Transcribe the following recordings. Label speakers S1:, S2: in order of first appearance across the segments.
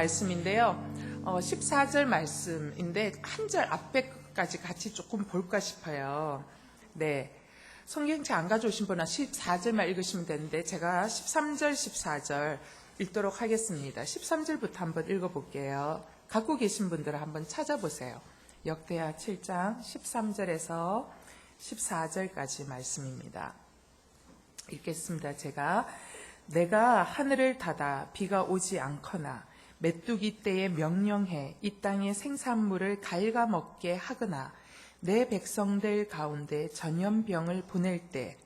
S1: 말씀인데요. 14절 말씀인데 한 절 앞에까지 같이 조금 볼까 싶어요. 네. 성경책 안 가져오신 분은 14절만 읽으시면 되는데 제가 13절, 14절 읽도록 하겠습니다. 13절부터 한번 읽어볼게요. 갖고 계신 분들은 한번 찾아보세요. 역대하 7장 13절에서 14절까지 말씀입니다. 읽겠습니다. 내가 하늘을 닫아 비가 오지 않거나 메뚜기 때에 명령해 이 땅의 생산물을 갉아먹게 하거나 내 백성들 가운데 전염병을 보낼 때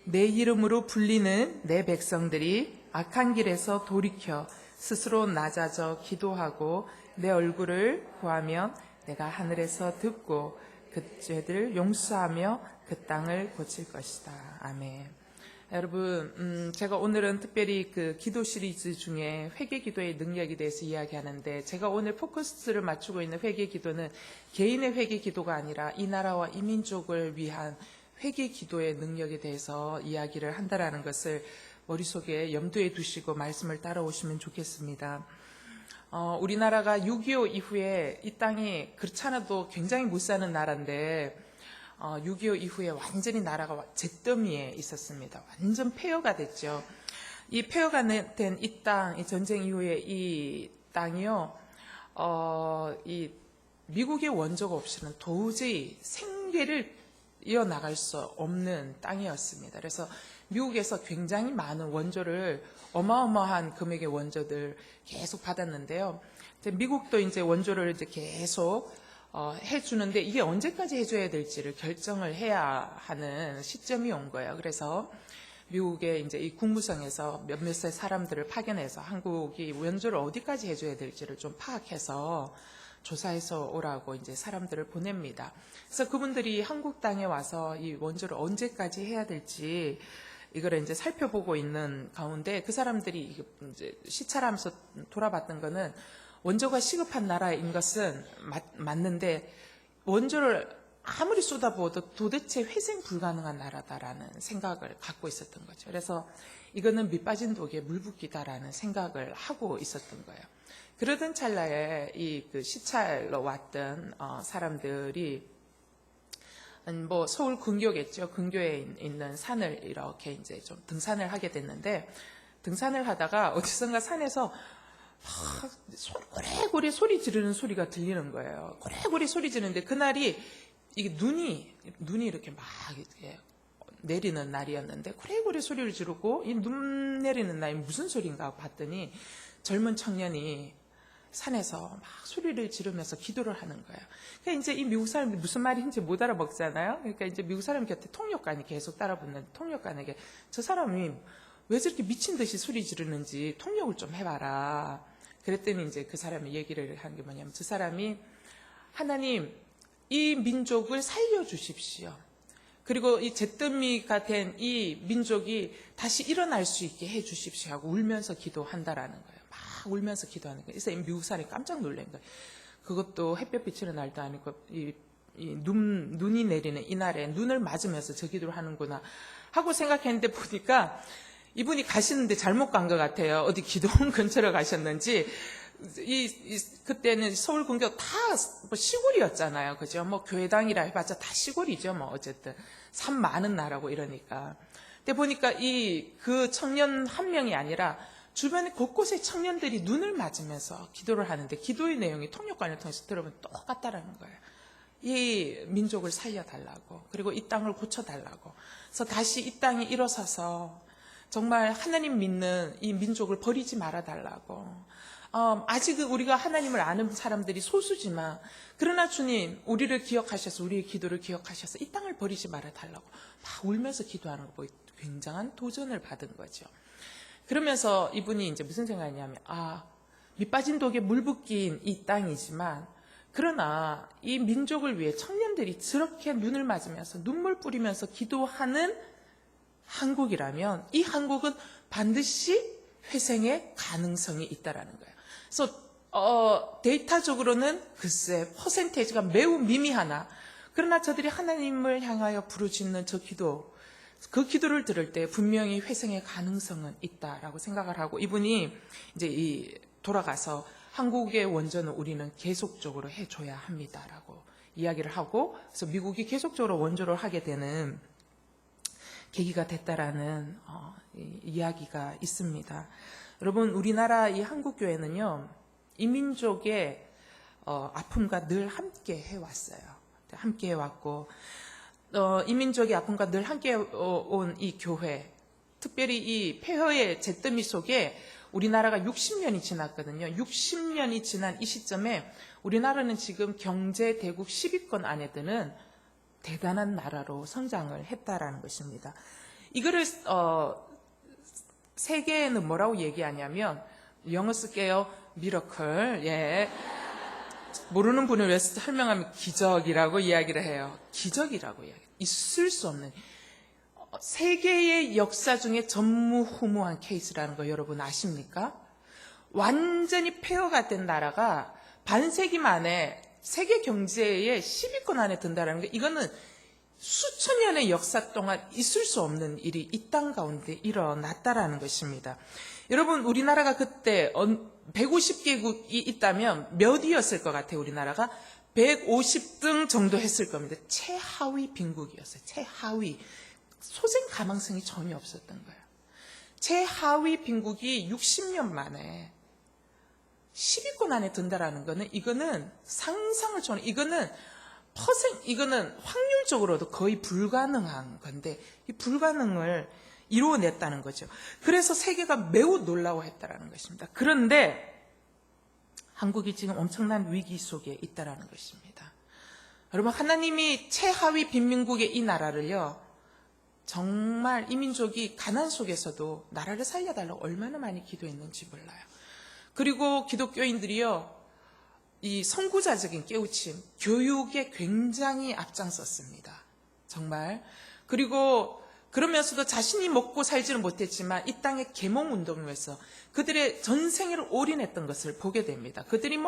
S1: 내 이름으로 불리는 내 백성들이 악한 길에서 돌이켜 스스로 낮아져 기도하고 내 얼굴을 구하면 내가 하늘에서 듣고 그 죄들을 용서하며 그 땅을 고칠 것이다. 아멘. 여러분, 제가 오늘은 특별히 그 기도 시리즈 중에 회개 기도의 능력에 대해서 이야기하는데, 제가 오늘 포커스를 맞추고 있는 회개 기도는 개인의 회개 기도가 아니라 이 나라와 이 민족을 위한 회개 기도의 능력에 대해서 이야기를 한다라는 것을 머릿속에 염두에 두시고 말씀을 따라오시면 좋겠습니다. 우리나라가 6.25 이후에 이 땅이 그렇지 않아도 굉장히 못 사는 나라인데, 6.25 이후에 완전히 나라가 잿더미에 있었습니다. 완전 폐허가 됐죠. 이 폐허가 된 이 땅, 이 전쟁 이후에 이 땅이요, 이 미국의 원조가 없이는 도저히 생계를 이어나갈 수 없는 땅이었습니다. 그래서 미국에서 굉장히 많은 원조를, 어마어마한 금액의 원조들 계속 받았는데요. 미국도 이제 원조를 이제 계속 해주는데 이게 언제까지 해줘야 될지를 결정을 해야 하는 시점이 온 거예요. 그래서 미국의 이제 이 국무성에서 몇몇의 사람들을 파견해서 한국이 원조를 어디까지 해줘야 될지를 좀 파악해서 조사해서 오라고 이제 사람들을 보냅니다. 그래서 그분들이 한국 땅에 와서 이 원조를 언제까지 해야 될지 이거를 이제 살펴보고 있는 가운데 그 사람들이 이제 시찰하면서 돌아봤던 거는 원조가 시급한 나라인 것은 맞는데 원조를 아무리 쏟아부어도 도대체 회생 불가능한 나라다라는 생각을 갖고 있었던 거죠. 그래서 이거는 밑 빠진 독에 물 붓기다라는 생각을 하고 있었던 거예요. 그러던 찰나에 이 그 시찰로 왔던 사람들이 뭐 서울 근교겠죠. 근교에 있는 산을 이렇게 이제 좀 등산을 하게 됐는데, 등산을 하다가 어디선가 산에서 고래고래 소리 지르는 소리가 들리는 거예요. 고래고래 소리 지르는데 그날이 이게 눈이 이렇게 막 이렇게 내리는 날이었는데 고래고래 소리를 지르고 이 눈 내리는 날이 무슨 소리인가 봤더니 젊은 청년이 산에서 막 소리를 지르면서 기도를 하는 거예요. 그러니까 이제 이 미국 사람들이 무슨 말인지 못 알아먹잖아요. 그러니까 이제 미국 사람 곁에 통역관이 계속 따라붙는 통역관에게 저 사람이 왜 저렇게 미친 듯이 소리 지르는지 통역을 좀 해봐라. 그랬더니 이제 그 사람이 얘기를 한 게 뭐냐면, 저 사람이 하나님 이 민족을 살려주십시오. 그리고 이 잿더미가 된 이 민족이 다시 일어날 수 있게 해주십시오 하고 울면서 기도한다라는 거예요. 막 울면서 기도하는 거예요. 그래서 이 미국 사람이 깜짝 놀란 거예요. 그것도 햇볕 비치는 날도 아니고 눈이 내리는 이날에 눈을 맞으면서 저 기도를 하는구나 하고 생각했는데 보니까 이분이 가시는데 잘못 간 것 같아요. 어디 기도원 근처로 가셨는지. 그때는 서울 근교 다 뭐 시골이었잖아요. 그죠? 뭐 교회당이라 해봤자 다 시골이죠. 뭐 어쨌든 산 많은 나라고 이러니까. 근데 보니까 그 청년 한 명이 아니라 주변에 곳곳에 청년들이 눈을 맞으면서 기도를 하는데, 기도의 내용이 통역관을 통해서 들어보면 똑같다라는 거예요. 이 민족을 살려달라고, 그리고 이 땅을 고쳐달라고. 그래서 다시 이 땅이 일어서서 정말 하나님 믿는 이 민족을 버리지 말아달라고. 아직 우리가 하나님을 아는 사람들이 소수지만, 그러나 주님 우리를 기억하셔서, 우리의 기도를 기억하셔서 이 땅을 버리지 말아달라고 막 울면서 기도하는 거 보고 굉장한 도전을 받은 거죠. 그러면서 이분이 이제 무슨 생각이냐면, 밑 빠진 독에 물 붓긴 이 땅이지만, 그러나 이 민족을 위해 청년들이 저렇게 눈을 맞으면서 눈물 뿌리면서 기도하는 한국이라면 이 한국은 반드시 회생의 가능성이 있다라는 거예요. 그래서 데이터적으로는 글쎄 퍼센테이지가 매우 미미하나, 그러나 저들이 하나님을 향하여 부르짖는 저 기도, 그 기도를 들을 때 분명히 회생의 가능성은 있다라고 생각을 하고, 이분이 이제 돌아가서 한국의 원전은 우리는 계속적으로 해줘야 합니다라고 이야기를 하고, 그래서 미국이 계속적으로 원조를 하게 되는 계기가 됐다라는 이야기가 있습니다. 여러분, 우리나라 이 한국교회는요, 이민족의 아픔과 늘 함께 해왔어요. 함께 해왔고, 이민족의 아픔과 늘 함께 온 이 교회, 특별히 이 폐허의 잿더미 속에 우리나라가 60년이 지났거든요. 60년이 지난 이 시점에 우리나라는 지금 경제 대국 10위권 안에 드는 대단한 나라로 성장을 했다라는 것입니다. 이거를 세계에는 뭐라고 얘기하냐면, 영어 쓸게요. 미러클. 예. 모르는 분을 위해서 설명하면 기적이라고 이야기를 해요. 기적이라고 이야기해요. 있을 수 없는 세계의 역사 중에 전무후무한 케이스라는 거 여러분 아십니까? 완전히 폐허가 된 나라가 반세기 만에 세계 경제의 10위권 안에 든다는 게, 이거는 수천 년의 역사 동안 있을 수 없는 일이 이 땅 가운데 일어났다라는 것입니다. 여러분, 우리나라가 그때 150개국이 있다면 몇 위였을 것 같아요? 우리나라가 150등 정도 했을 겁니다. 최하위 빈국이었어요. 최하위. 소생 가망성이 전혀 없었던 거예요. 최하위 빈국이 60년 만에 10위권 안에 든다라는 거는, 이거는 상상을 초월한, 이거는 확률적으로도 거의 불가능한 건데, 이 불가능을 이루어냈다는 거죠. 그래서 세계가 매우 놀라워했다라는 것입니다. 그런데 한국이 지금 엄청난 위기 속에 있다라는 것입니다. 여러분, 하나님이 최하위 빈민국의 이 나라를요, 정말 이 민족이 가난 속에서도 나라를 살려달라고 얼마나 많이 기도했는지 몰라요. 그리고 기독교인들이요, 이 선구자적인 깨우침, 교육에 굉장히 앞장섰습니다. 정말. 그리고 그러면서도 자신이 먹고 살지는 못했지만 이 땅의 계몽운동을 위해서 그들의 전생애를 올인했던 것을 보게 됩니다. 그들이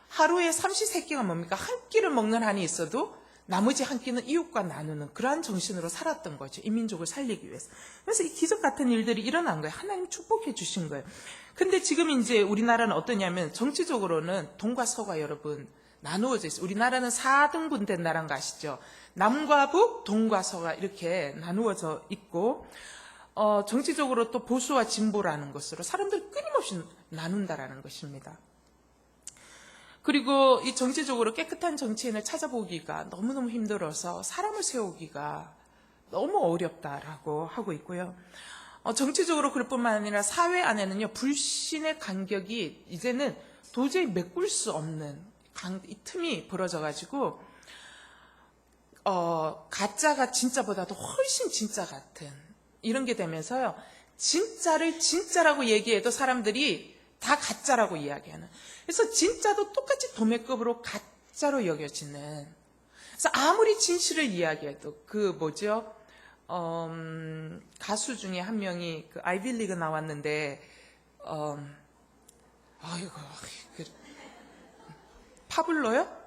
S1: 하루에 삼시세끼가 뭡니까? 한 끼를 먹는 한이 있어도 나머지 한 끼는 이웃과 나누는 그러한 정신으로 살았던 거죠. 이 민족을 살리기 위해서. 그래서 이 기적 같은 일들이 일어난 거예요. 하나님 축복해 주신 거예요. 근데 지금 이제 우리나라는 어떠냐면, 정치적으로는 동과 서가 여러분 나누어져 있어요. 우리나라는 4등분 된 나라인 거 아시죠? 남과 북, 동과 서가 이렇게 나누어져 있고, 정치적으로 또 보수와 진보라는 것으로 사람들 끊임없이 나눈다라는 것입니다. 그리고 이 정치적으로 깨끗한 정치인을 찾아보기가 너무너무 힘들어서 사람을 세우기가 너무 어렵다라고 하고 있고요. 정치적으로 그럴 뿐만 아니라 사회 안에는요, 불신의 간격이 이제는 도저히 메꿀 수 없는 이 틈이 벌어져가지고, 가짜가 진짜보다도 훨씬 진짜 같은 이런 게 되면서요, 진짜를 진짜라고 얘기해도 사람들이 다 가짜라고 이야기하는. 그래서 진짜도 똑같이 도매급으로 가짜로 여겨지는. 그래서 아무리 진실을 이야기해도 가수 중에 한 명이 그 아이빌리그 나왔는데, 파블로요?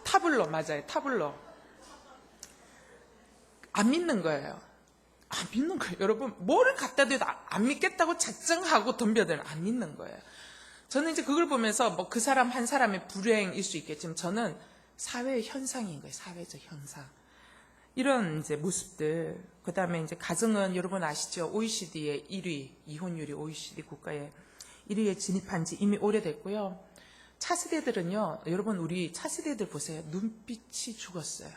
S1: 타블로 맞아요. 타블로. 안 믿는 거예요. 안 믿는 거예요. 여러분, 뭐를 갖다 대도 안 믿겠다고 작정하고 덤벼들면 안 믿는 거예요. 저는 이제 그걸 보면서 그 사람 한 사람의 불행일 수 있겠지만, 저는 사회의 현상인 거예요. 사회적 현상. 이런 이제 모습들. 그 다음에 이제 가정은 여러분 아시죠? OECD의 1위, 이혼율이 OECD 국가의 1위에 진입한 지 이미 오래됐고요. 차세대들은요, 여러분 우리 차세대들 보세요. 눈빛이 죽었어요.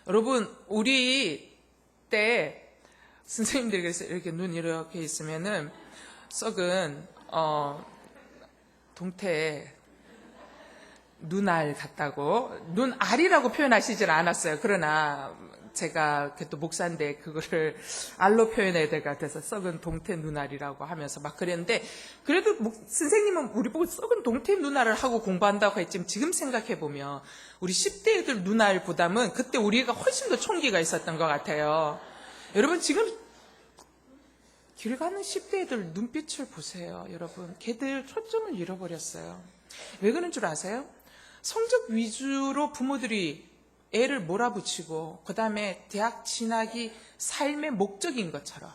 S1: 여러분, 우리 때 선생님들이 그래서 이렇게 눈 이렇게 있으면은 썩은 동태 눈알 같다고, 눈알이라고 표현하시질 않았어요. 그러나 제가 또 목사인데 그거를 알로 표현해야 될 것 같아서 썩은 동태 눈알이라고 하면서 막 그랬는데, 그래도 선생님은 우리 보고 썩은 동태 눈알을 하고 공부한다고 했지만, 지금 생각해보면 우리 10대 애들 눈알보다는 그때 우리가 훨씬 더 총기가 있었던 것 같아요. 여러분, 지금 길 가는 10대 애들 눈빛을 보세요. 여러분, 걔들 초점을 잃어버렸어요. 왜 그런 줄 아세요? 성적 위주로 부모들이 애를 몰아붙이고, 그 다음에 대학 진학이 삶의 목적인 것처럼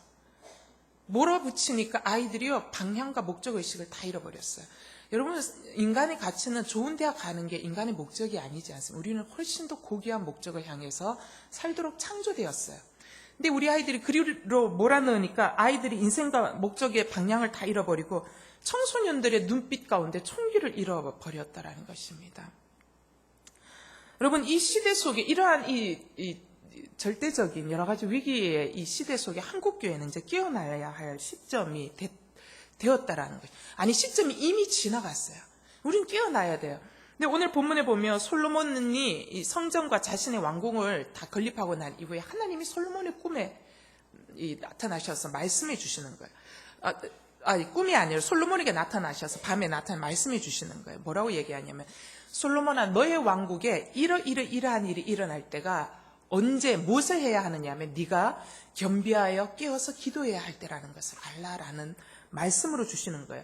S1: 몰아붙이니까 아이들이요, 방향과 목적의식을 다 잃어버렸어요. 여러분, 인간의 가치는 좋은 대학 가는 게 인간의 목적이 아니지 않습니까? 우리는 훨씬 더 고귀한 목적을 향해서 살도록 창조되었어요. 근데 우리 아이들이 그리로 몰아넣으니까 아이들이 인생과 목적의 방향을 다 잃어버리고 청소년들의 눈빛 가운데 총기를 잃어버렸다라는 것입니다. 여러분, 이 시대 속에 이러한 이 절대적인 여러 가지 위기의 이 시대 속에 한국교회는 이제 깨어나야 할 시점이 되었다라는 거죠. 아니, 시점이 이미 지나갔어요. 우린 깨어나야 돼요. 근데 오늘 본문에 보면 솔로몬이 이 성전과 자신의 왕궁을 다 건립하고 난 이후에 하나님이 솔로몬의 꿈에 나타나셔서 말씀해 주시는 거예요. 꿈이 아니라 솔로몬에게 나타나셔서 밤에 나타나 말씀해 주시는 거예요. 뭐라고 얘기하냐면, 솔로몬아, 너의 왕국에 이러한 일이 일어날 때가 언제 무엇을 해야 하느냐 하면 네가 겸비하여 깨어서 기도해야 할 때라는 것을 알라라는 말씀으로 주시는 거예요.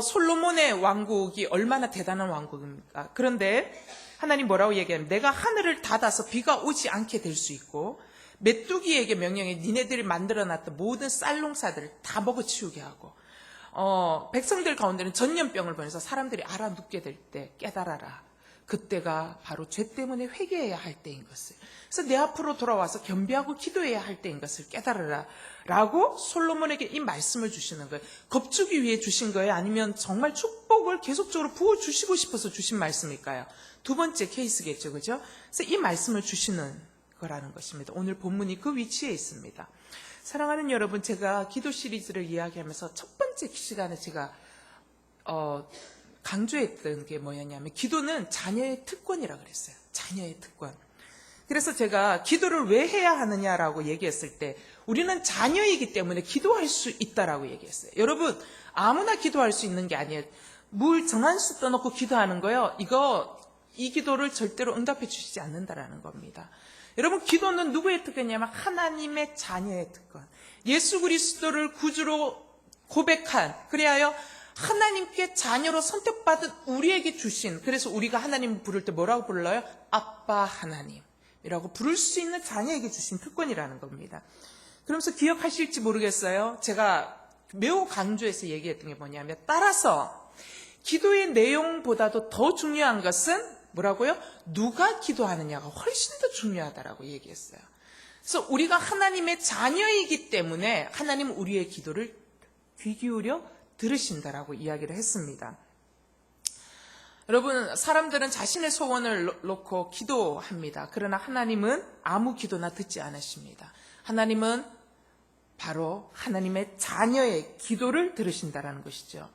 S1: 솔로몬의 왕국이 얼마나 대단한 왕국입니까? 그런데 하나님 뭐라고 얘기하면, 내가 하늘을 닫아서 비가 오지 않게 될 수 있고, 메뚜기에게 명령해 니네들이 만들어놨던 모든 쌀농사들을 다 먹어치우게 하고, 백성들 가운데는 전염병을 보내서 사람들이 알아눕게 될 때 깨달아라. 그때가 바로 죄 때문에 회개해야 할 때인 것을, 그래서 내 앞으로 돌아와서 겸비하고 기도해야 할 때인 것을 깨달아라 라고 솔로몬에게 이 말씀을 주시는 거예요. 겁주기 위해 주신 거예요? 아니면 정말 축복을 계속적으로 부어주시고 싶어서 주신 말씀일까요? 두 번째 케이스겠죠, 그죠? 그래서 이 말씀을 주시는 거라는 것입니다. 오늘 본문이 그 위치에 있습니다. 사랑하는 여러분, 제가 기도 시리즈를 이야기하면서 첫 번째 시간에 제가 강조했던 게 뭐였냐면, 기도는 자녀의 특권이라고 그랬어요. 자녀의 특권. 그래서 제가 기도를 왜 해야 하느냐라고 얘기했을 때, 우리는 자녀이기 때문에 기도할 수 있다라고 얘기했어요. 여러분, 아무나 기도할 수 있는 게 아니에요. 물 정한수 떠놓고 기도하는 거요, 이 기도를 절대로 응답해 주시지 않는다라는 겁니다. 여러분, 기도는 누구의 특권이냐면 하나님의 자녀의 특권. 예수 그리스도를 구주로 고백한, 그리하여 하나님께 자녀로 선택받은 우리에게 주신, 그래서 우리가 하나님 부를 때 뭐라고 불러요? 아빠 하나님이라고 부를 수 있는 자녀에게 주신 특권이라는 겁니다. 그러면서 기억하실지 모르겠어요. 제가 매우 강조해서 얘기했던 게 뭐냐면, 따라서 기도의 내용보다도 더 중요한 것은 뭐라고요? 누가 기도하느냐가 훨씬 더 중요하다라고 얘기했어요. 그래서 우리가 하나님의 자녀이기 때문에 하나님은 우리의 기도를 귀 기울여 들으신다라고 이야기를 했습니다. 여러분, 사람들은 자신의 소원을 놓고 기도합니다. 그러나 하나님은 아무 기도나 듣지 않으십니다. 하나님은 바로 하나님의 자녀의 기도를 들으신다라는 것이죠.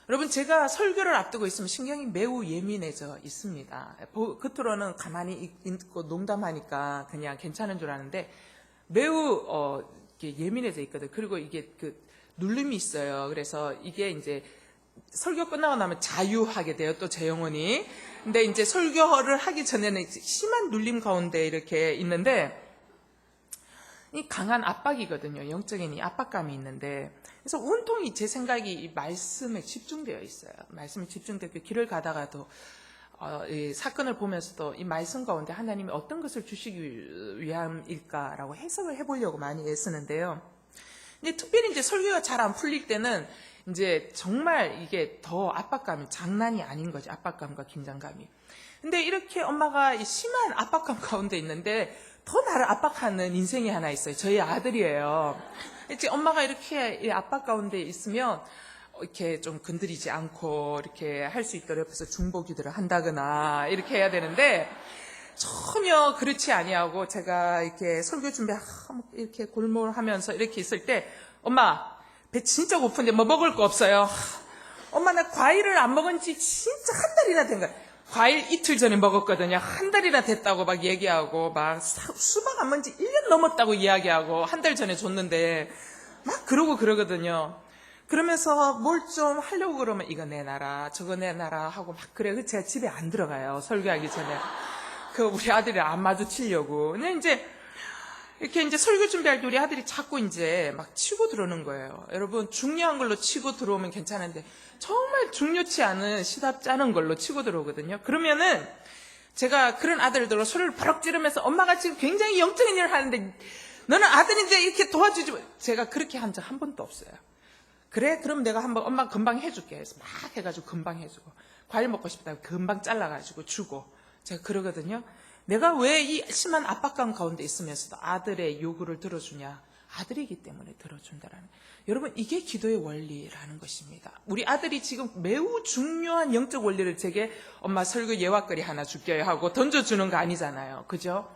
S1: 여러분, 제가 설교를 앞두고 있으면 신경이 매우 예민해져 있습니다. 겉으로는 가만히 있고 농담하니까 그냥 괜찮은 줄 아는데 매우 예민해져 있거든요. 그리고 이게 눌림이 있어요. 그래서 이게 이제 설교 끝나고 나면 자유하게 돼요, 또 제 영혼이. 근데 이제 설교를 하기 전에는 심한 눌림 가운데 이렇게 있는데, 이 강한 압박이거든요. 영적인 이 압박감이 있는데, 그래서 온통이 제 생각이 이 말씀에 집중되어 있어요. 말씀에 집중되어 길을 가다가도 이 사건을 보면서도 이 말씀 가운데 하나님이 어떤 것을 주시기 위함일까라고 해석을 해보려고 많이 애쓰는데요. 근데 특별히 이제 설교가 잘 안 풀릴 때는 이제 정말 이게 더 압박감이 장난이 아닌 거죠. 압박감과 긴장감이. 근데 이렇게 엄마가 이 심한 압박감 가운데 있는데 더 나를 압박하는 인생이 하나 있어요. 저희 아들이에요. 이제 엄마가 이렇게 압박 가운데 있으면 이렇게 좀 건드리지 않고 이렇게 할 수 있도록 옆에서 중보기도를 한다거나 이렇게 해야 되는데, 전혀 그렇지 아니하고 제가 이렇게 설교 준비 이렇게 골몰하면서 이렇게 있을 때, 엄마 배 진짜 고픈데 뭐 먹을 거 없어요. 엄마 나 과일을 안 먹은 지 진짜 한 달이나 된 거야. 과일 이틀 전에 먹었거든요. 한 달이나 됐다고 막 얘기하고, 막 수박 안 먹은 지 1년 넘었다고 이야기하고, 한 달 전에 줬는데 막 그러고 그러거든요. 그러면서 뭘 좀 하려고 그러면 이거 내놔라 저거 내놔라 하고 막 그래. 제가 집에 안 들어가요, 설교하기 전에. 우리 아들이 안 마주치려고. 근데 이제 이렇게 이제 설교 준비할 때 우리 아들이 자꾸 이제 막 치고 들어오는 거예요. 여러분, 중요한 걸로 치고 들어오면 괜찮은데 정말 중요치 않은 시답 짜는 걸로 치고 들어오거든요. 그러면은 제가 그런 아들들로 소리를 버럭 지르면서, 엄마가 지금 굉장히 영적인 일을 하는데 너는 아들인데 이렇게 도와주지. 제가 그렇게 한 적 한 번도 없어요. 그래? 그럼 내가 한번 엄마 금방 해줄게. 그래서 막 해가지고 금방 해주고. 과일 먹고 싶다. 금방 잘라가지고 주고. 제가 그러거든요. 내가 왜 이 심한 압박감 가운데 있으면서도 아들의 요구를 들어주냐? 아들이기 때문에 들어준다라는. 여러분, 이게 기도의 원리라는 것입니다. 우리 아들이 지금 매우 중요한 영적 원리를 제게 엄마 설교 예화거리 하나 줄게요 하고 던져주는 거 아니잖아요. 그죠?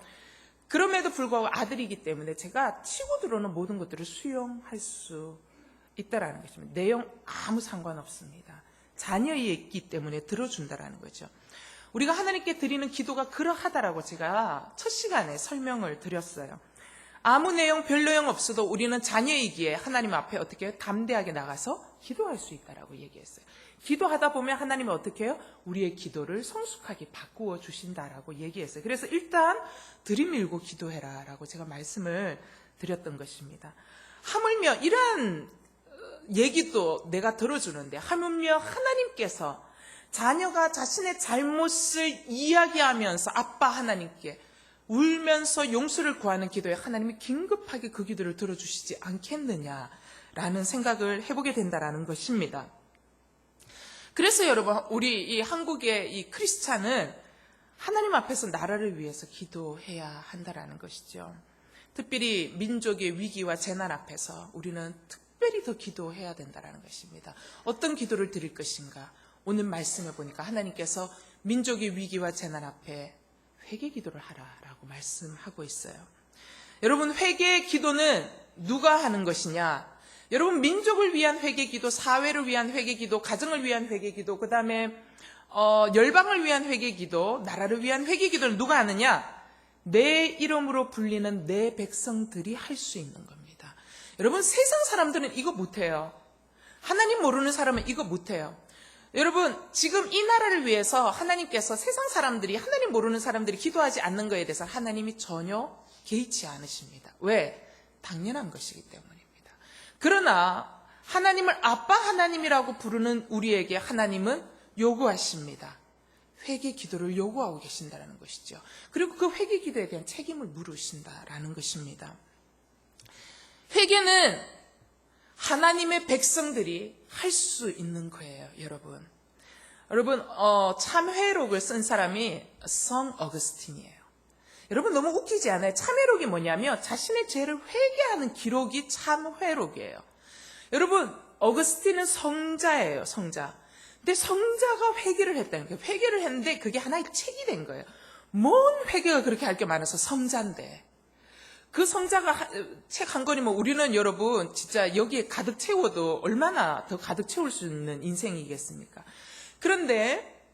S1: 그럼에도 불구하고 아들이기 때문에 제가 치고 들어오는 모든 것들을 수용할 수 있다라는 것입니다. 내용 아무 상관없습니다. 자녀이기 때문에 들어준다라는 거죠. 우리가 하나님께 드리는 기도가 그러하다라고 제가 첫 시간에 설명을 드렸어요. 아무 내용, 별 내용 없어도 우리는 자녀이기에 하나님 앞에 어떻게 담대하게 나가서 기도할 수 있다라고 얘기했어요. 기도하다 보면 하나님이 어떻게 해요? 우리의 기도를 성숙하게 바꾸어 주신다라고 얘기했어요. 그래서 일단 들이밀고 기도해라라고 제가 말씀을 드렸던 것입니다. 하물며 이러한 얘기도 내가 들어주는데 하물며 하나님께서 자녀가 자신의 잘못을 이야기하면서 아빠 하나님께 울면서 용서를 구하는 기도에 하나님이 긴급하게 그 기도를 들어주시지 않겠느냐라는 생각을 해보게 된다라는 것입니다. 그래서 여러분, 우리 이 한국의 이 크리스찬은 하나님 앞에서 나라를 위해서 기도해야 한다라는 것이죠. 특별히 민족의 위기와 재난 앞에서 우리는 특별히 더 기도해야 된다라는 것입니다. 어떤 기도를 드릴 것인가? 오늘 말씀을 보니까 하나님께서 민족의 위기와 재난 앞에 회개 기도를 하라라고 말씀하고 있어요. 여러분, 회개 기도는 누가 하는 것이냐? 여러분, 민족을 위한 회개 기도, 사회를 위한 회개 기도, 가정을 위한 회개 기도, 그 다음에 열방을 위한 회개 기도, 나라를 위한 회개 기도를 누가 하느냐? 내 이름으로 불리는 내 백성들이 할 수 있는 겁니다. 여러분, 세상 사람들은 이거 못해요. 하나님 모르는 사람은 이거 못해요. 여러분, 지금 이 나라를 위해서 하나님께서 세상 사람들이, 하나님 모르는 사람들이 기도하지 않는 것에 대해서 하나님이 전혀 개의치 않으십니다. 왜? 당연한 것이기 때문입니다. 그러나 하나님을 아빠 하나님이라고 부르는 우리에게 하나님은 요구하십니다. 회개 기도를 요구하고 계신다는 것이죠. 그리고 그 회개 기도에 대한 책임을 물으신다라는 것입니다. 회개는 하나님의 백성들이 할 수 있는 거예요, 여러분. 여러분, 참회록을 쓴 사람이 성 어거스틴이에요. 여러분, 너무 웃기지 않아요? 참회록이 뭐냐면 자신의 죄를 회개하는 기록이 참회록이에요. 여러분, 어거스틴은 성자예요, 성자. 근데 성자가 회개를 했다는 거예요. 회개를 했는데 그게 하나의 책이 된 거예요. 뭔 회개가 그렇게 할 게 많아서 성자인데. 그 성자가 책 한 권이면 우리는 여러분 진짜 여기에 가득 채워도 얼마나 더 가득 채울 수 있는 인생이겠습니까? 그런데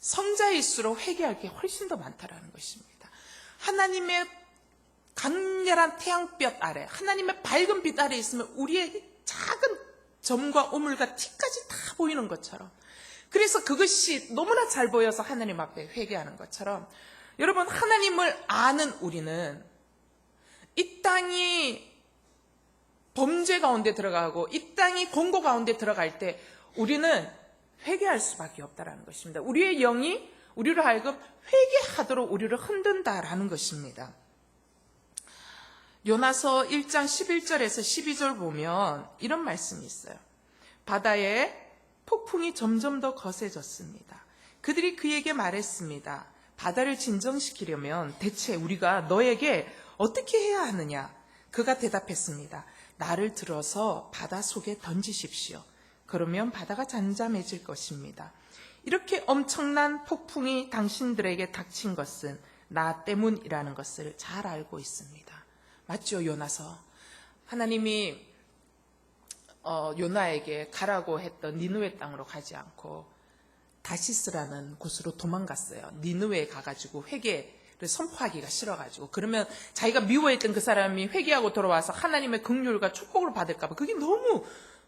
S1: 성자일수록 회개할 게 훨씬 더 많다라는 것입니다. 하나님의 강렬한 태양볕 아래, 하나님의 밝은 빛 아래 있으면 우리의 작은 점과 오물과 티까지 다 보이는 것처럼, 그래서 그것이 너무나 잘 보여서 하나님 앞에 회개하는 것처럼, 여러분, 하나님을 아는 우리는 이 땅이 범죄 가운데 들어가고 이 땅이 공고 가운데 들어갈 때 우리는 회개할 수밖에 없다는 것입니다. 우리의 영이 우리로 하여금 회개하도록 우리를 흔든다라는 것입니다. 요나서 1장 11절에서 12절 보면 이런 말씀이 있어요. 바다에 폭풍이 점점 더 거세졌습니다. 그들이 그에게 말했습니다. 바다를 진정시키려면 대체 우리가 너에게 어떻게 해야 하느냐? 그가 대답했습니다. 나를 들어서 바다 속에 던지십시오. 그러면 바다가 잠잠해질 것입니다. 이렇게 엄청난 폭풍이 당신들에게 닥친 것은 나 때문이라는 것을 잘 알고 있습니다. 맞죠, 요나서? 하나님이 요나에게 가라고 했던 니느웨 땅으로 가지 않고 다시스라는 곳으로 도망갔어요. 니느웨에 가가지고 회개를 선포하기가 싫어가지고, 그러면 자기가 미워했던 그 사람이 회개하고 돌아와서 하나님의 긍휼과 축복을 받을까 봐 그게 너무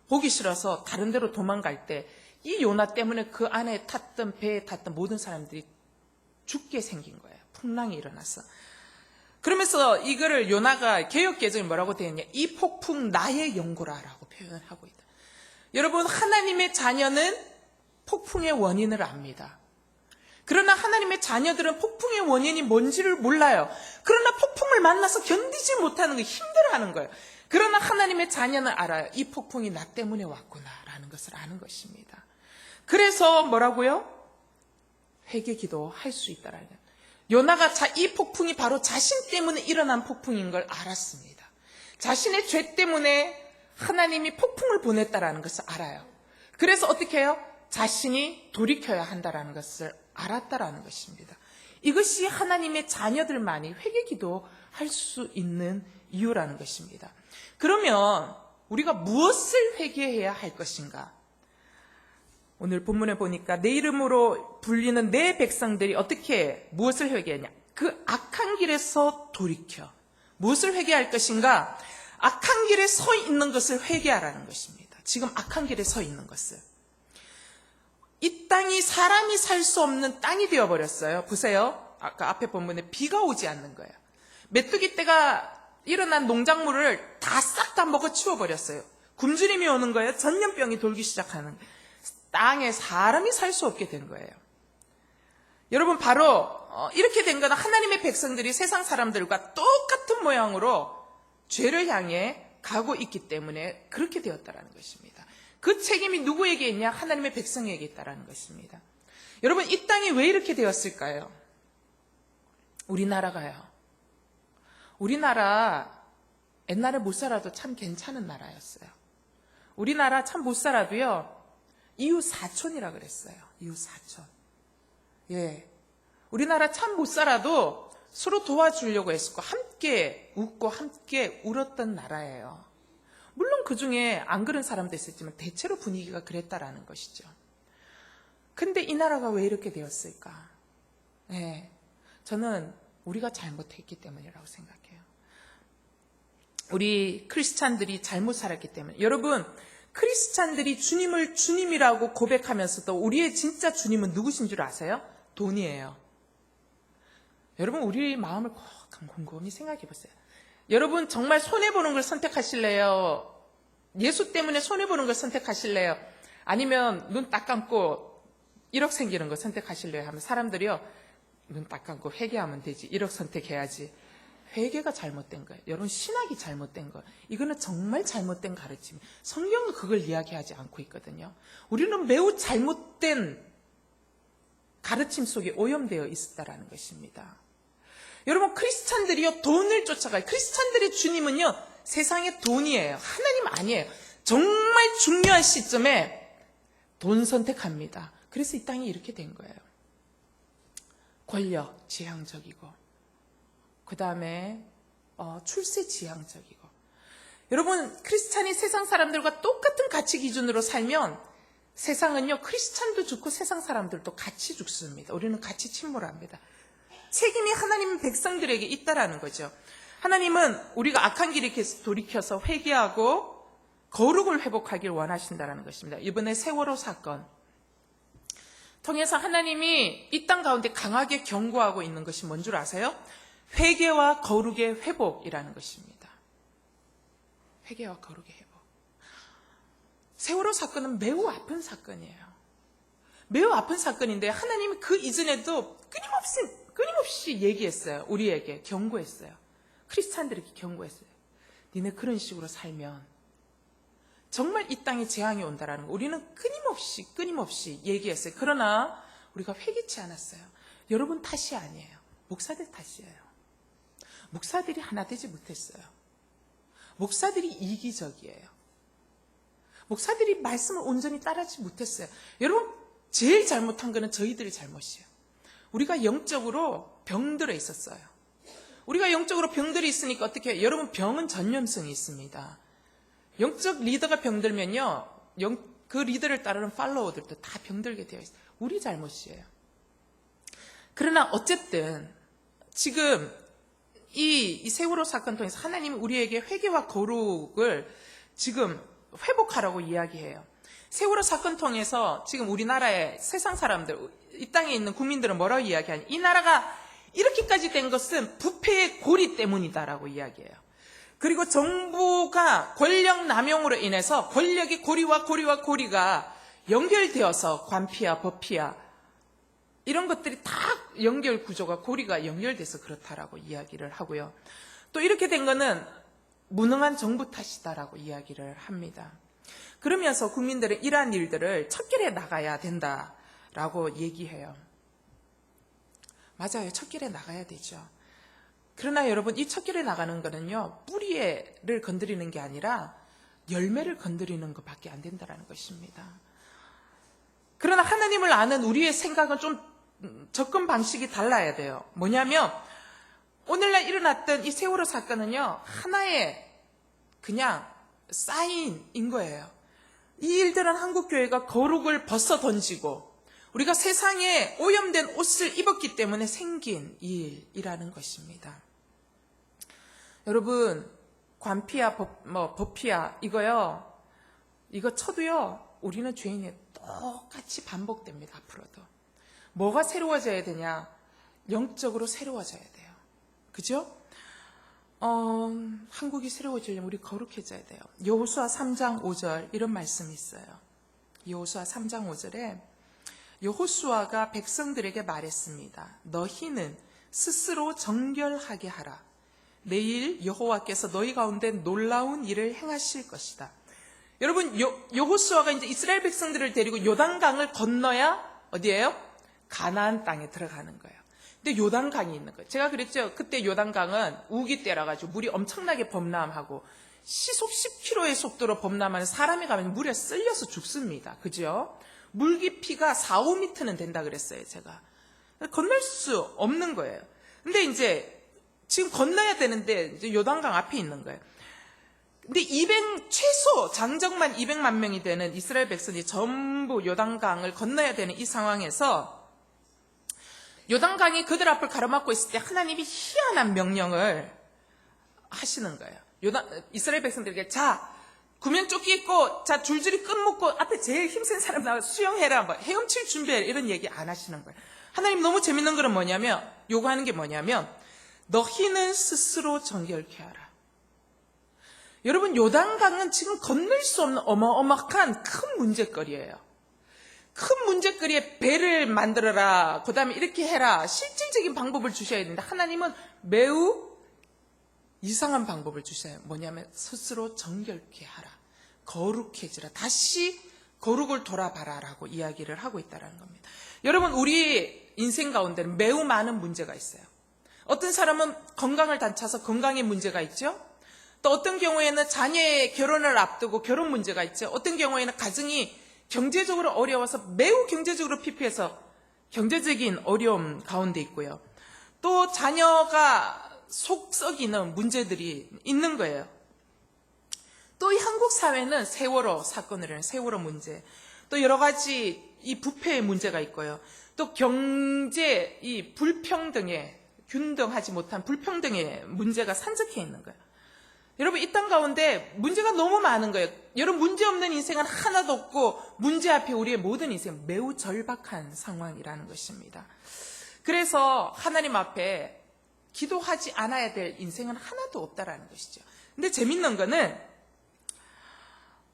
S1: 보기 싫어서 다른 데로 도망갈 때 이 요나 때문에 그 안에 탔던 배에 탔던 모든 사람들이 죽게 생긴 거예요. 풍랑이 일어나서. 그러면서 이거를 요나가 개역개정이 뭐라고 되어 있냐? 이 폭풍 나의 연고라라고 표현을 하고 있다. 여러분, 하나님의 자녀는 폭풍의 원인을 압니다. 그러나 하나님의 자녀들은 폭풍의 원인이 뭔지를 몰라요. 그러나 폭풍을 만나서 견디지 못하는 거, 힘들어하는 거예요. 그러나 하나님의 자녀는 알아요. 이 폭풍이 나 때문에 왔구나라는 것을 아는 것입니다. 그래서 뭐라고요? 회개 기도할 수 있다라는 거예요. 요나가 이 폭풍이 바로 자신 때문에 일어난 폭풍인 걸 알았습니다. 자신의 죄 때문에 하나님이 폭풍을 보냈다라는 것을 알아요. 그래서 어떻게 해요? 자신이 돌이켜야 한다라는 것을 알았다라는 것입니다. 이것이 하나님의 자녀들만이 회개 기도할 수 있는 이유라는 것입니다. 그러면 우리가 무엇을 회개해야 할 것인가? 오늘 본문에 보니까 내 이름으로 불리는 내 백성들이 어떻게 무엇을 회개하냐? 그 악한 길에서 돌이켜. 무엇을 회개할 것인가? 악한 길에 서 있는 것을 회개하라는 것입니다. 지금 악한 길에 서 있는 것을. 이 땅이 사람이 살 수 없는 땅이 되어버렸어요. 보세요. 아까 앞에 본문에 비가 오지 않는 거예요. 메뚜기 떼가 일어난 농작물을 다 싹 다 먹어 치워버렸어요. 굶주림이 오는 거예요. 전염병이 돌기 시작하는 거예요. 땅에 사람이 살 수 없게 된 거예요. 여러분, 바로 이렇게 된 건 하나님의 백성들이 세상 사람들과 똑같은 모양으로 죄를 향해 가고 있기 때문에 그렇게 되었다라는 것입니다. 그 책임이 누구에게 있냐? 하나님의 백성에게 있다라는 것입니다. 여러분, 이 땅이 왜 이렇게 되었을까요? 우리나라가요. 우리나라 옛날에 못 살아도 참 괜찮은 나라였어요. 우리나라 참 못 살아도요. 이웃 사촌이라 그랬어요. 이웃 사촌. 예. 우리나라 참 못 살아도 서로 도와주려고 했었고 함께 웃고 함께 울었던 나라예요. 물론 그중에 안 그런 사람도 있었지만 대체로 분위기가 그랬다라는 것이죠. 근데 이 나라가 왜 이렇게 되었을까? 예. 저는 우리가 잘못했기 때문이라고 생각해요. 우리 크리스찬들이 잘못 살았기 때문에. 여러분, 크리스찬들이 주님을 주님이라고 고백하면서도 우리의 진짜 주님은 누구신 줄 아세요? 돈이에요. 여러분, 우리 마음을 꼭 곰곰이 생각해 보세요. 여러분, 정말 손해보는 걸 선택하실래요? 예수 때문에 손해보는 걸 선택하실래요? 아니면 눈 딱 감고 1억 생기는 걸 선택하실래요? 하면 사람들이요, 눈 딱 감고 회개하면 되지. 1억 선택해야지. 회개가 잘못된 거예요. 여러분, 신학이 잘못된 거예요. 이거는 정말 잘못된 가르침. 성경은 그걸 이야기하지 않고 있거든요. 우리는 매우 잘못된 가르침 속에 오염되어 있었다라는 것입니다. 여러분, 크리스찬들이요, 돈을 쫓아가요. 크리스찬들의 주님은요, 세상의 돈이에요. 하나님 아니에요. 정말 중요한 시점에 돈 선택합니다. 그래서 이 땅이 이렇게 된 거예요. 권력, 지향적이고, 그 다음에 출세 지향적이고. 여러분, 크리스찬이 세상 사람들과 똑같은 가치 기준으로 살면 세상은요, 크리스찬도 죽고 세상 사람들도 같이 죽습니다. 우리는 같이 침몰합니다. 책임이 하나님 백성들에게 있다라는 거죠. 하나님은 우리가 악한 길에 돌이켜서 회개하고 거룩을 회복하길 원하신다는 것입니다. 이번에 세월호 사건 통해서 하나님이 이 땅 가운데 강하게 경고하고 있는 것이 뭔 줄 아세요? 회개와 거룩의 회복이라는 것입니다. 회개와 거룩의 회복. 세월호 사건은 매우 아픈 사건이에요. 매우 아픈 사건인데 하나님이 그 이전에도 끊임없이 얘기했어요. 우리에게 경고했어요. 크리스찬들에게 경고했어요. 니네 그런 식으로 살면 정말 이 땅에 재앙이 온다라는 거 우리는 끊임없이 얘기했어요. 그러나 우리가 회개치 않았어요. 여러분 탓이 아니에요. 목사들 탓이에요. 목사들이 하나 되지 못했어요. 목사들이 이기적이에요. 목사들이 말씀을 온전히 따르지 못했어요. 여러분, 제일 잘못한 거는 저희들의 잘못이에요. 우리가 영적으로 병들어 있었어요. 우리가 영적으로 병들이 있으니까 어떻게 해요? 여러분, 병은 전염성이 있습니다. 영적 리더가 병들면요, 그 리더를 따르는 팔로워들도 다 병들게 되어 있어요. 우리 잘못이에요. 그러나 어쨌든 지금 이 세월호 사건 통해서 하나님이 우리에게 회개와 거룩을 지금 회복하라고 이야기해요. 세월호 사건 통해서 지금 우리나라의 세상 사람들, 이 땅에 있는 국민들은 뭐라고 이야기하냐? 이 나라가 이렇게까지 된 것은 부패의 고리 때문이다라고 이야기해요. 그리고 정부가 권력 남용으로 인해서 권력의 고리가 연결되어서 관피와 법피와 이런 것들이 다 연결 구조가 고리가 연결돼서 그렇다라고 이야기를 하고요. 또 이렇게 된 거는 무능한 정부 탓이다라고 이야기를 합니다. 그러면서 국민들은 이러한 일들을 첫 길에 나가야 된다라고 얘기해요. 맞아요. 첫 길에 나가야 되죠. 그러나 여러분, 이 첫 길에 나가는 거는요, 뿌리를 건드리는 게 아니라 열매를 건드리는 것밖에 안 된다는 것입니다. 그러나 하나님을 아는 우리의 생각은 좀 접근 방식이 달라야 돼요. 뭐냐면 오늘날 일어났던 이 세월호 사건은요, 하나의 그냥 사인인 거예요. 이 일들은 한국교회가 거룩을 벗어 던지고 우리가 세상에 오염된 옷을 입었기 때문에 생긴 일이라는 것입니다. 여러분, 관피야, 법피야, 이거 쳐도요, 우리는 죄인이 똑같이 반복됩니다, 앞으로도. 뭐가 새로워져야 되냐? 영적으로 새로워져야 돼요. 그죠? 한국이 새로워지려면 우리 거룩해져야 돼요. 여호수아 3장 5절 이런 말씀이 있어요. 여호수아 3장 5절에 여호수아가 백성들에게 말했습니다. 너희는 스스로 정결하게 하라. 내일 여호와께서 너희 가운데 놀라운 일을 행하실 것이다. 여러분, 여호수아가 이제 이스라엘 백성들을 데리고 요단강을 건너야 어디예요? 가나안 땅에 들어가는 거예요. 근데 요단강이 있는 거예요. 제가 그랬죠. 그때 요단강은 우기 때라 가지고 물이 엄청나게 범람하고 시속 10km의 속도로 범람하는 사람이 가면 물에 쓸려서 죽습니다. 그죠? 물 깊이가 4, 5m는 된다 그랬어요, 제가. 건널 수 없는 거예요. 근데 이제 지금 건너야 되는데 이제 요단강 앞에 있는 거예요. 근데 최소 장정만 200만 명이 되는 이스라엘 백성이 전부 요단강을 건너야 되는 이 상황에서 요단강이 그들 앞을 가로막고 있을 때 하나님이 희한한 명령을 하시는 거예요. 이스라엘 백성들에게 자, 구명조끼 입고 자, 줄줄이 끈 묶고 앞에 제일 힘센 사람 나와 수영해라, 헤엄칠 준비해라, 이런 얘기 안 하시는 거예요. 하나님 너무 재밌는 거는 뭐냐면, 요구하는 게 뭐냐면 너희는 스스로 정결케 하라. 여러분, 요단강은 지금 건널 수 없는 어마어마한 큰 문제거리예요. 큰 문제거리에 배를 만들어라, 그 다음에 이렇게 해라, 실질적인 방법을 주셔야 되는데 하나님은 매우 이상한 방법을 주셔요. 뭐냐면 스스로 정결케 하라, 거룩해지라, 다시 거룩을 돌아봐라 라고 이야기를 하고 있다는 겁니다. 여러분, 우리 인생 가운데는 매우 많은 문제가 있어요. 어떤 사람은 건강을 다쳐서 건강에 문제가 있죠. 또 어떤 경우에는 자녀의 결혼을 앞두고 결혼 문제가 있죠. 어떤 경우에는 가정이 경제적으로 어려워서 매우 경제적으로 피폐해서 경제적인 어려움 가운데 있고요. 또 자녀가 속 썩이는 문제들이 있는 거예요. 또 이 한국 사회는 세월호 사건을 세월호 문제, 또 여러 가지 이 부패의 문제가 있고요. 또 경제 이 불평등에 균등하지 못한 불평등의 문제가 산적해 있는 거예요. 여러분, 이 땅 가운데 문제가 너무 많은 거예요. 여러분, 문제 없는 인생은 하나도 없고 문제 앞에 우리의 모든 인생 매우 절박한 상황이라는 것입니다. 그래서 하나님 앞에 기도하지 않아야 될 인생은 하나도 없다라는 것이죠. 근데 재밌는 거는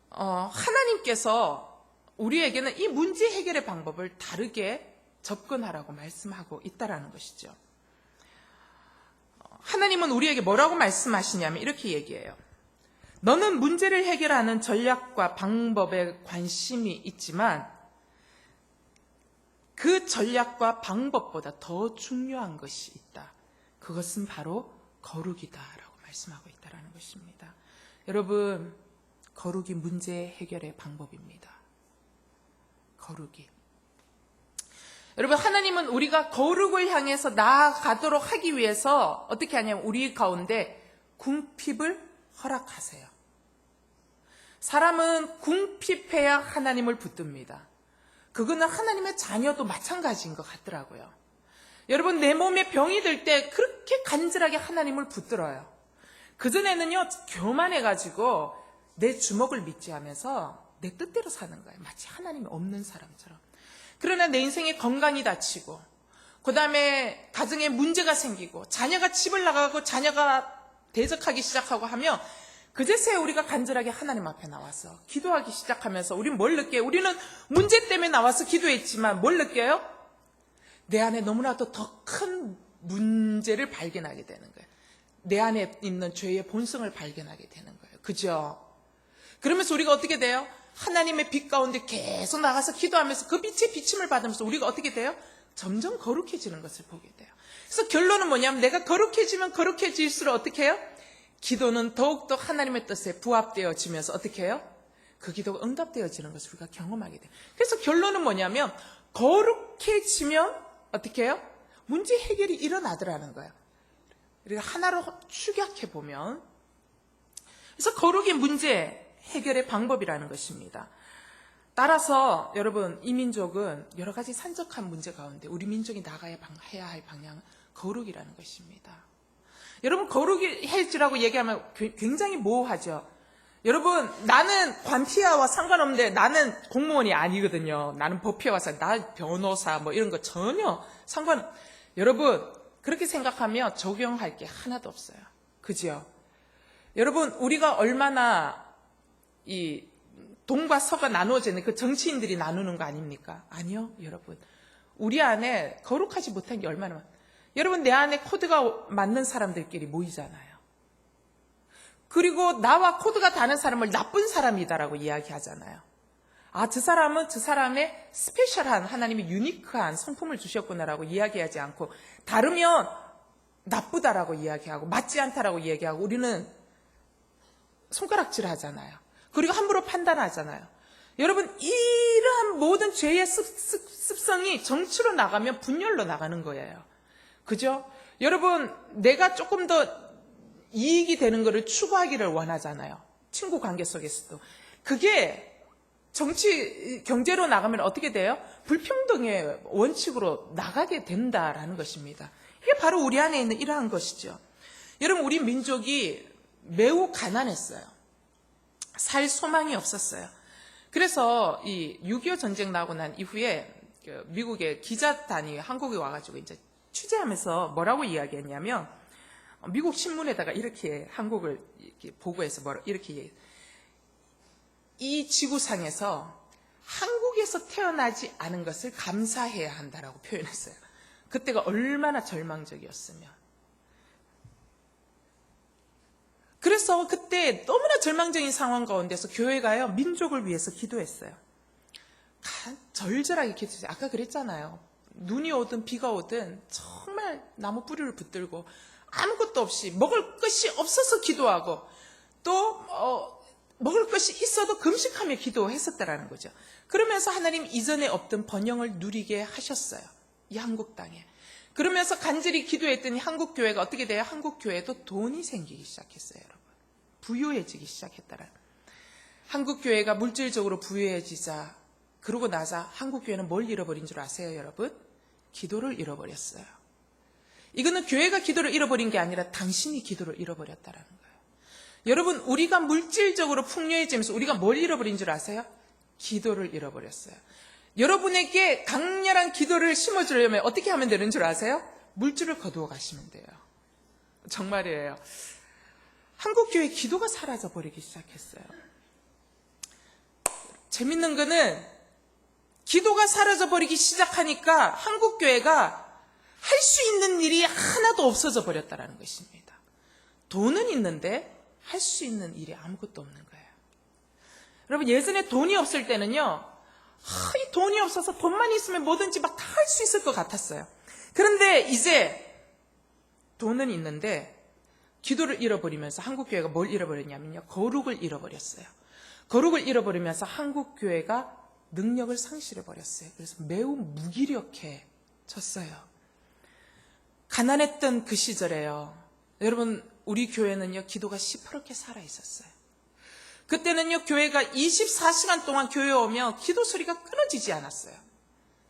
S1: 하나님께서 우리에게는 이 문제 해결의 방법을 다르게 접근하라고 말씀하고 있다라는 것이죠. 하나님은 우리에게 뭐라고 말씀하시냐면 이렇게 얘기해요. 너는 문제를 해결하는 전략과 방법에 관심이 있지만 그 전략과 방법보다 더 중요한 것이 있다. 그것은 바로 거룩이다 라고 말씀하고 있다는 것입니다. 여러분, 거룩이 문제 해결의 방법입니다. 거룩이. 여러분, 하나님은 우리가 거룩을 향해서 나아가도록 하기 위해서 어떻게 하냐면 우리 가운데 궁핍을 허락하세요. 사람은 궁핍해야 하나님을 붙듭니다. 그거는 하나님의 자녀도 마찬가지인 것 같더라고요. 여러분, 내 몸에 병이 들 때 그렇게 간절하게 하나님을 붙들어요. 그전에는요, 교만해가지고 내 주먹을 믿지 하면서 내 뜻대로 사는 거예요. 마치 하나님이 없는 사람처럼. 그러나 내 인생에 건강이 다치고, 그 다음에 가정에 문제가 생기고, 자녀가 집을 나가고 자녀가 대적하기 시작하고 하면 그제서야 우리가 간절하게 하나님 앞에 나와서 기도하기 시작하면서 우리는 뭘 느껴요? 우리는 문제 때문에 나와서 기도했지만 뭘 느껴요? 내 안에 너무나도 더 큰 문제를 발견하게 되는 거예요. 내 안에 있는 죄의 본성을 발견하게 되는 거예요. 그죠? 그러면서 우리가 어떻게 돼요? 하나님의 빛 가운데 계속 나가서 기도하면서 그 빛의 비침을 받으면서 우리가 어떻게 돼요? 점점 거룩해지는 것을 보게 돼요. 그래서 결론은 뭐냐면 내가 거룩해지면 거룩해질수록 어떻게 해요? 기도는 더욱더 하나님의 뜻에 부합되어지면서 어떻게 해요? 그 기도가 응답되어지는 것을 우리가 경험하게 돼요. 그래서 결론은 뭐냐면 거룩해지면 어떻게 해요? 문제 해결이 일어나더라는 거예요. 우리가 하나로 축약해보면. 그래서 거룩이 문제 해결의 방법이라는 것입니다. 따라서 여러분 이 민족은 여러 가지 산적한 문제 가운데 우리 민족이 나가야 해야 할 방향은 거룩이라는 것입니다. 여러분 거룩해지라고 얘기하면 굉장히 모호하죠. 여러분 나는 관티아와 상관없는데 나는 공무원이 아니거든요. 나는 법회와사, 나 변호사 뭐 이런 거 전혀 여러분 그렇게 생각하면 적용할 게 하나도 없어요. 그죠? 여러분 우리가 얼마나 이 동과 서가 나누어지는 그 정치인들이 나누는 거 아닙니까? 아니요, 여러분. 우리 안에 거룩하지 못한 게 얼마나 여러분 내 안에 코드가 맞는 사람들끼리 모이잖아요. 그리고 나와 코드가 다른 사람을 나쁜 사람이다라고 이야기하잖아요. 아, 저 사람은 저 사람의 스페셜한 하나님의 유니크한 성품을 주셨구나라고 이야기하지 않고 다르면 나쁘다라고 이야기하고 맞지 않다라고 이야기하고 우리는 손가락질 하잖아요. 그리고 함부로 판단하잖아요. 여러분 이러한 모든 죄의 습성이 정치로 나가면 분열로 나가는 거예요. 그죠? 여러분 내가 조금 더 이익이 되는 것을 추구하기를 원하잖아요. 친구 관계 속에서도. 그게 정치, 경제로 나가면 어떻게 돼요? 불평등의 원칙으로 나가게 된다라는 것입니다. 이게 바로 우리 안에 있는 이러한 것이죠. 여러분 우리 민족이 매우 가난했어요. 살 소망이 없었어요. 그래서 이 6.25 전쟁 나고 난 이후에 미국의 기자단이 한국에 와가지고 이제 취재하면서 뭐라고 이야기했냐면 미국 신문에다가 이렇게 한국을 이렇게 보고해서 이렇게 얘기해요. 이 지구상에서 한국에서 태어나지 않은 것을 감사해야 한다라고 표현했어요. 그때가 얼마나 절망적이었으면. 그래서 그때 너무나 절망적인 상황 가운데서 교회가요 민족을 위해서 기도했어요. 절절하게 기도했어요. 아까 그랬잖아요. 눈이 오든 비가 오든 정말 나무 뿌리를 붙들고 아무것도 없이 먹을 것이 없어서 기도하고 또 먹을 것이 있어도 금식하며 기도했었다라는 거죠. 그러면서 하나님 이전에 없던 번영을 누리게 하셨어요. 이 한국 땅에. 그러면서 간절히 기도했더니 한국 교회가 어떻게 돼요? 한국 교회도 돈이 생기기 시작했어요, 여러분. 부유해지기 시작했다라. 한국 교회가 물질적으로 부유해지자 그러고 나서 한국 교회는 뭘 잃어버린 줄 아세요, 여러분? 기도를 잃어버렸어요. 이거는 교회가 기도를 잃어버린 게 아니라 당신이 기도를 잃어버렸다라는 거예요. 여러분, 우리가 물질적으로 풍요해지면서 우리가 뭘 잃어버린 줄 아세요? 기도를 잃어버렸어요. 여러분에게 강렬한 기도를 심어주려면 어떻게 하면 되는 줄 아세요? 물질을 거두어 가시면 돼요. 정말이에요. 한국교회 기도가 사라져버리기 시작했어요. 재밌는 거는 기도가 사라져버리기 시작하니까 한국교회가 할 수 있는 일이 하나도 없어져 버렸다는 것입니다. 돈은 있는데 할 수 있는 일이 아무것도 없는 거예요. 여러분 예전에 돈이 없을 때는요. 이 돈이 없어서 돈만 있으면 뭐든지 막 다 할 수 있을 것 같았어요. 그런데 이제 돈은 있는데 기도를 잃어버리면서 한국교회가 뭘 잃어버렸냐면요. 거룩을 잃어버렸어요. 거룩을 잃어버리면서 한국교회가 능력을 상실해버렸어요. 그래서 매우 무기력해졌어요. 가난했던 그 시절에요. 여러분 우리 교회는요. 기도가 시퍼렇게 살아있었어요. 그때는요. 교회가 24시간 동안 교회에 오면 기도 소리가 끊어지지 않았어요.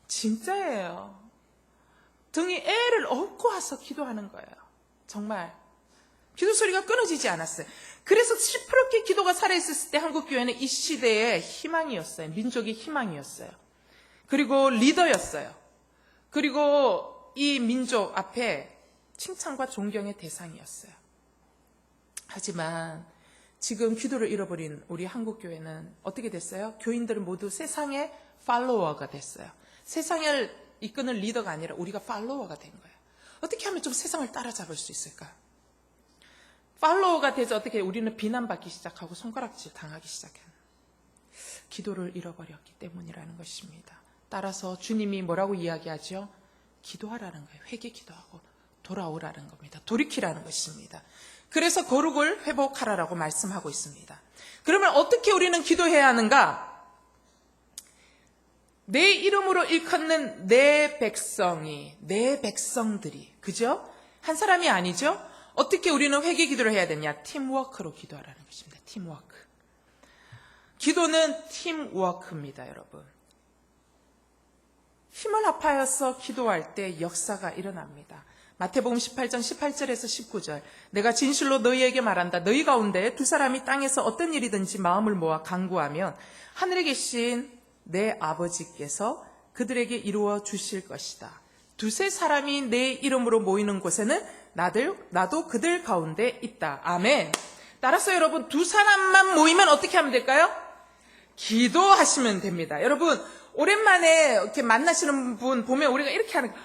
S1: 진짜예요. 등에 애를 업고 와서 기도하는 거예요. 정말. 기도 소리가 끊어지지 않았어요. 그래서 시퍼렇게 기도가 살아있었을 때 한국교회는 이 시대의 희망이었어요. 민족의 희망이었어요. 그리고 리더였어요. 그리고 이 민족 앞에 칭찬과 존경의 대상이었어요. 하지만 지금 기도를 잃어버린 우리 한국교회는 어떻게 됐어요? 교인들은 모두 세상의 팔로워가 됐어요. 세상을 이끄는 리더가 아니라 우리가 팔로워가 된 거예요. 어떻게 하면 좀 세상을 따라잡을 수 있을까? 팔로워가 돼서 어떻게 우리는 비난받기 시작하고 손가락질 당하기 시작해요. 기도를 잃어버렸기 때문이라는 것입니다. 따라서 주님이 뭐라고 이야기하죠? 기도하라는 거예요. 회개 기도하고 돌아오라는 겁니다. 돌이키라는 것입니다. 그래서 거룩을 회복하라라고 말씀하고 있습니다. 그러면 어떻게 우리는 기도해야 하는가? 내 이름으로 일컫는 내 백성이, 내 백성들이, 그죠? 한 사람이 아니죠? 어떻게 우리는 회개 기도를 해야 되냐? 팀워크로 기도하라는 것입니다. 팀워크. 기도는 팀워크입니다, 여러분. 힘을 합하여서 기도할 때 역사가 일어납니다. 마태복음 18장 18절에서 19절. 내가 진실로 너희에게 말한다. 너희 가운데 두 사람이 땅에서 어떤 일이든지 마음을 모아 간구하면 하늘에 계신 내 아버지께서 그들에게 이루어 주실 것이다. 두세 사람이 내 이름으로 모이는 곳에는 나도 그들 가운데 있다. 아멘. 따라서 여러분, 두 사람만 모이면 어떻게 하면 될까요? 기도하시면 됩니다. 여러분, 오랜만에 이렇게 만나시는 분 보면 우리가 이렇게 하는 거예요.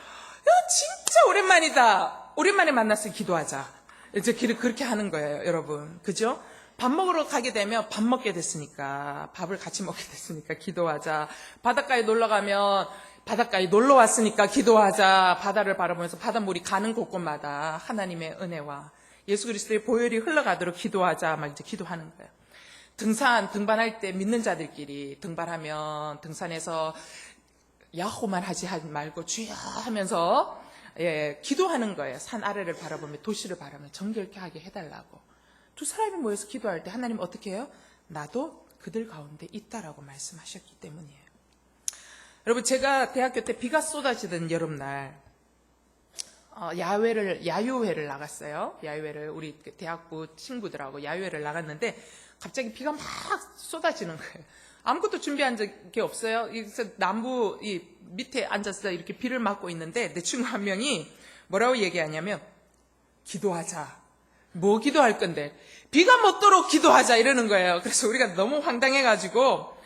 S1: 진짜 오랜만이다. 오랜만에 만났으니 기도하자. 이제 그렇게 하는 거예요, 여러분. 그죠? 밥 먹으러 가게 되면 밥 먹게 됐으니까, 밥을 같이 먹게 됐으니까 기도하자. 바닷가에 놀러 가면 바닷가에 놀러 왔으니까 기도하자. 바다를 바라보면서 바닷물이 가는 곳곳마다 하나님의 은혜와 예수 그리스도의 보혈이 흘러가도록 기도하자. 막 이제 기도하는 거예요. 등반할 때 믿는 자들끼리 등반하면 등산에서 야호만 하지 말고 주여 하면서 기도하는 거예요. 산 아래를 바라보며 도시를 바라보며 정결케 하게 해달라고. 두 사람이 모여서 기도할 때 하나님 어떻게 해요? 나도 그들 가운데 있다라고 말씀하셨기 때문이에요. 여러분, 제가 대학교 때 비가 쏟아지던 여름날 야유회를 나갔어요. 야유회를 우리 대학부 친구들하고 야유회를 나갔는데 갑자기 비가 막 쏟아지는 거예요. 아무것도 준비한 적이 없어요. 그래서 나무 밑에 앉아서 이렇게 비를 맞고 있는데 내 친구 한 명이 뭐라고 얘기하냐면 기도하자. 뭐 기도할 건데? 비가 못 도록 기도하자 이러는 거예요. 그래서 우리가 너무 황당해가지고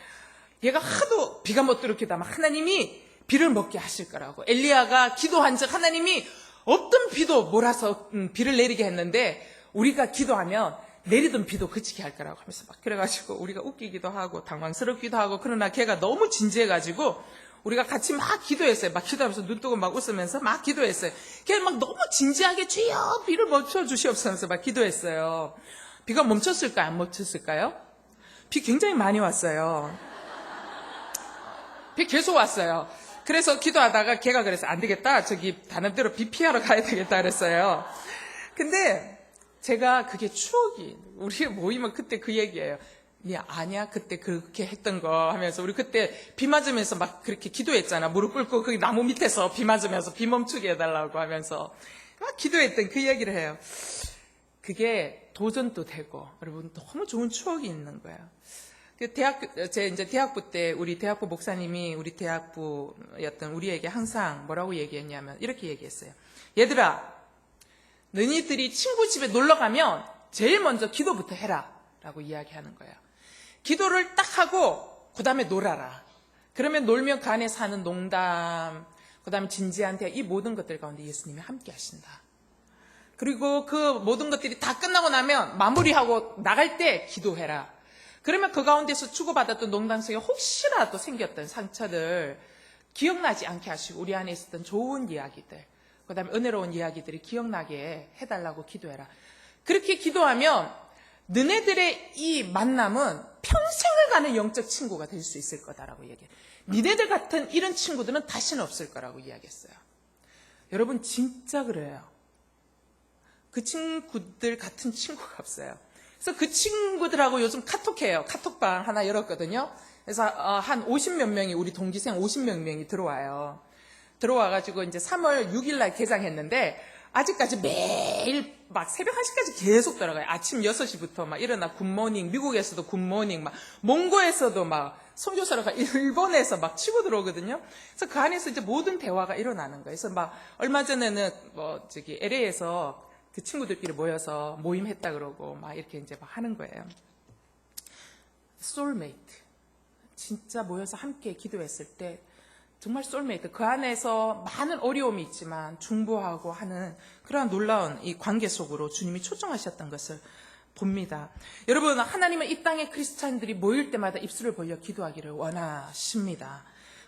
S1: 얘가 하도 비가 못 도록 기도하면 하나님이 비를 먹게 하실 거라고. 엘리야가 기도한 적 하나님이 없던 비도 몰아서 비를 내리게 했는데 우리가 기도하면 내리던 비도 그치게 할 거라고 하면서 막 그래가지고 우리가 웃기기도 하고 당황스럽기도 하고 그러나 걔가 너무 진지해가지고 우리가 같이 막 기도했어요. 막 기도하면서 눈 뜨고 막 웃으면서 막 기도했어요. 걔 막 너무 진지하게 주여 비를 멈춰 주시옵소서 막 기도했어요. 비가 멈췄을까요? 안 멈췄을까요? 비 굉장히 많이 왔어요. 비 계속 왔어요. 그래서 기도하다가 걔가 그래서 안 되겠다. 저기 다른 데로 비 피하러 가야 되겠다 그랬어요. 근데 제가 그게 추억이, 우리 모이면 그때 그 얘기예요. 아니야 그때 그렇게 했던 거 하면서 우리 그때 비 맞으면서 막 그렇게 기도했잖아. 무릎 꿇고 그 나무 밑에서 비 맞으면서 비 멈추게 해달라고 하면서 막 기도했던 그 얘기를 해요. 그게 도전도 되고 여러분 너무 좋은 추억이 있는 거예요. 제 이제 대학부 때 우리 대학부 목사님이 우리 대학부였던 우리에게 항상 뭐라고 얘기했냐면 이렇게 얘기했어요. 얘들아, 너희들이 친구 집에 놀러 가면 제일 먼저 기도부터 해라 라고 이야기하는 거예요. 기도를 딱 하고 그 다음에 놀아라. 그러면 놀면 그 안에 사는 농담, 그 다음에 진지한 대화, 이 모든 것들 가운데 예수님이 함께 하신다. 그리고 그 모든 것들이 다 끝나고 나면 마무리하고 나갈 때 기도해라. 그러면 그 가운데서 주고받았던 농담 속에 혹시라도 생겼던 상처를 기억나지 않게 하시고 우리 안에 있었던 좋은 이야기들, 그 다음에 은혜로운 이야기들이 기억나게 해달라고 기도해라. 그렇게 기도하면 너네들의 이 만남은 평생을 가는 영적 친구가 될 수 있을 거다라고 얘기해요. 니네들 같은 이런 친구들은 다시는 없을 거라고 이야기했어요. 여러분 진짜 그래요. 그 친구들 같은 친구가 없어요. 그래서 그 친구들하고 요즘 카톡해요. 카톡방 하나 열었거든요. 그래서 한 50몇 명이 우리 동기생 50몇 명이 들어와요. 들어와가지고 이제 3월 6일 날 개장했는데 아직까지 매일 막 새벽 1시까지 계속 들어가요. 아침 6시부터 막 일어나 굿모닝, 미국에서도 굿모닝, 막 몽고에서도 막 선교사가 일본에서 막 치고 들어오거든요. 그래서 그 안에서 이제 모든 대화가 일어나는 거예요. 그래서 막 얼마 전에는 LA에서 그 친구들끼리 모여서 모임했다 그러고 막 이렇게 이제 막 하는 거예요. 소울메이트. 진짜 모여서 함께 기도했을 때 정말 소울메이트, 그 안에서 많은 어려움이 있지만 중보하고 하는 그러한 놀라운 이 관계 속으로 주님이 초청하셨던 것을 봅니다. 여러분, 하나님은 이 땅에 크리스찬들이 모일 때마다 입술을 벌려 기도하기를 원하십니다.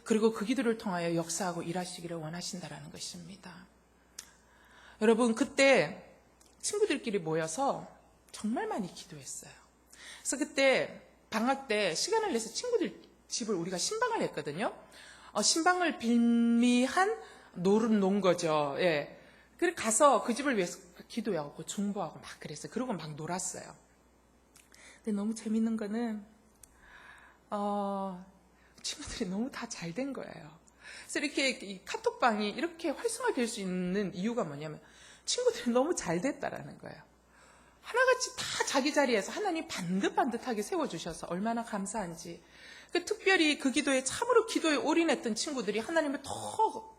S1: 그리고 그 기도를 통하여 역사하고 일하시기를 원하신다라는 것입니다. 여러분, 그때 친구들끼리 모여서 정말 많이 기도했어요. 그래서 그때 방학 때 시간을 내서 친구들 집을 우리가 신방을 했거든요. 신방을 빌미한 노름 논 거죠. 예. 그래 가서 그 집을 위해서 기도하고 중보하고 막 그랬어요. 그러고 막 놀았어요. 근데 너무 재밌는 거는 친구들이 너무 다 잘 된 거예요. 그래서 이렇게 이 카톡방이 이렇게 활성화될 수 있는 이유가 뭐냐면 친구들이 너무 잘 됐다라는 거예요. 하나같이 다 자기 자리에서 하나님 반듯반듯하게 세워주셔서 얼마나 감사한지. 특별히 그 기도에 참으로 기도에 올인했던 친구들이 하나님을 더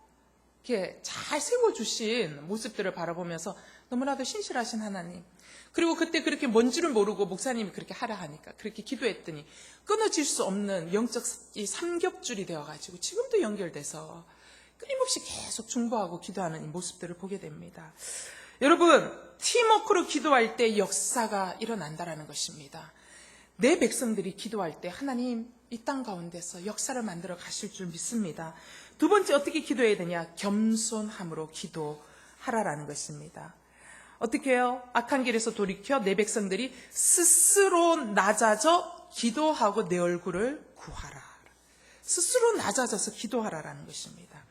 S1: 이렇게 잘 세워주신 모습들을 바라보면서 너무나도 신실하신 하나님. 그리고 그때 그렇게 뭔 줄을 모르고 목사님이 그렇게 하라 하니까 그렇게 기도했더니 끊어질 수 없는 영적 이 삼겹줄이 되어가지고 지금도 연결돼서 끊임없이 계속 중보하고 기도하는 이 모습들을 보게 됩니다. 여러분, 팀워크로 기도할 때 역사가 일어난다라는 것입니다. 내 백성들이 기도할 때 하나님 이 땅 가운데서 역사를 만들어 가실 줄 믿습니다. 두 번째 어떻게 기도해야 되냐? 겸손함으로 기도하라라는 것입니다. 어떻게 해요? 악한 길에서 돌이켜 내 백성들이 스스로 낮아져 기도하고 내 얼굴을 구하라. 스스로 낮아져서 기도하라라는 것입니다.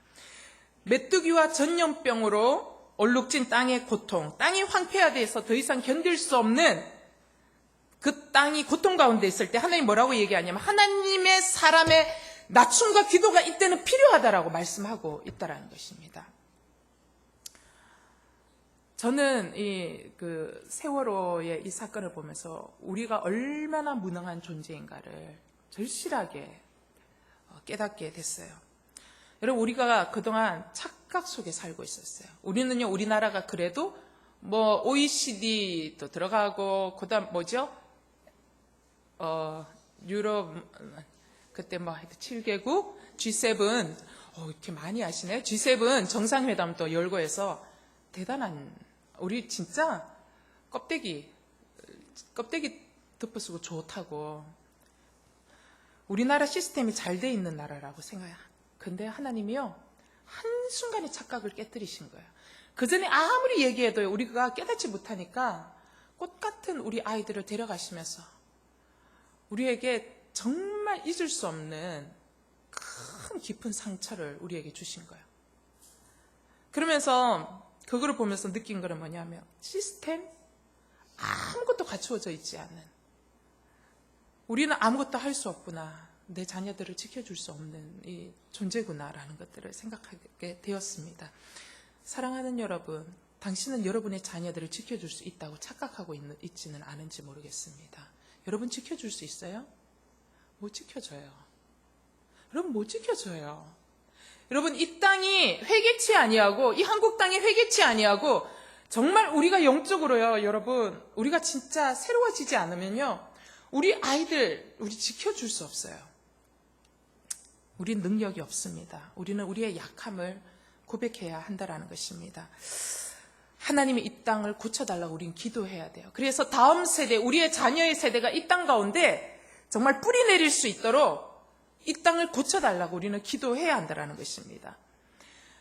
S1: 메뚜기와 전염병으로 얼룩진 땅의 고통, 땅이 황폐화돼서 더 이상 견딜 수 없는 그 땅이 고통 가운데 있을 때 하나님 뭐라고 얘기하냐면 하나님의 사람의 낮춤과 기도가 이때는 필요하다라고 말씀하고 있다라는 것입니다. 저는 그 세월호의 이 사건을 보면서 우리가 얼마나 무능한 존재인가를 절실하게 깨닫게 됐어요. 여러분, 우리가 그동안 착각 속에 살고 있었어요. 우리는요, 우리나라가 그래도 뭐 OECD도 들어가고 그다음 뭐죠? 유럽 그때 뭐 7개국 G7 이렇게 많이 아시네요. G7 정상회담도 열고 해서 대단한 우리 진짜 껍데기 덮어쓰고 좋다고 우리나라 시스템이 잘 돼 있는 나라라고 생각해요. 근데 하나님이요 한순간에 착각을 깨뜨리신 거예요. 그 전에 아무리 얘기해도 우리가 깨닫지 못하니까 꽃 같은 우리 아이들을 데려가시면서 우리에게 정말 잊을 수 없는 큰 깊은 상처를 우리에게 주신 거예요. 그러면서 그거를 보면서 느낀 거는 뭐냐면 시스템 아무것도 갖추어져 있지 않는 우리는 아무것도 할 수 없구나. 내 자녀들을 지켜줄 수 없는 이 존재구나라는 것들을 생각하게 되었습니다. 사랑하는 여러분, 당신은 여러분의 자녀들을 지켜줄 수 있다고 착각하고 있지는 않은지 모르겠습니다. 여러분 지켜줄 수 있어요? 못 지켜줘요. 여러분 못 지켜줘요. 여러분 이 땅이 회개치 아니하고 이 한국 땅이 회개치 아니하고 정말 우리가 영적으로요, 여러분 우리가 진짜 새로워지지 않으면요 우리 아이들 우리 지켜줄 수 없어요. 우린 능력이 없습니다. 우리는 우리의 약함을 고백해야 한다라는 것입니다. 하나님이 이 땅을 고쳐달라고 우린 기도해야 돼요. 그래서 다음 세대, 우리의 자녀의 세대가 이 땅 가운데 정말 뿌리 내릴 수 있도록 이 땅을 고쳐달라고 우리는 기도해야 한다는 것입니다.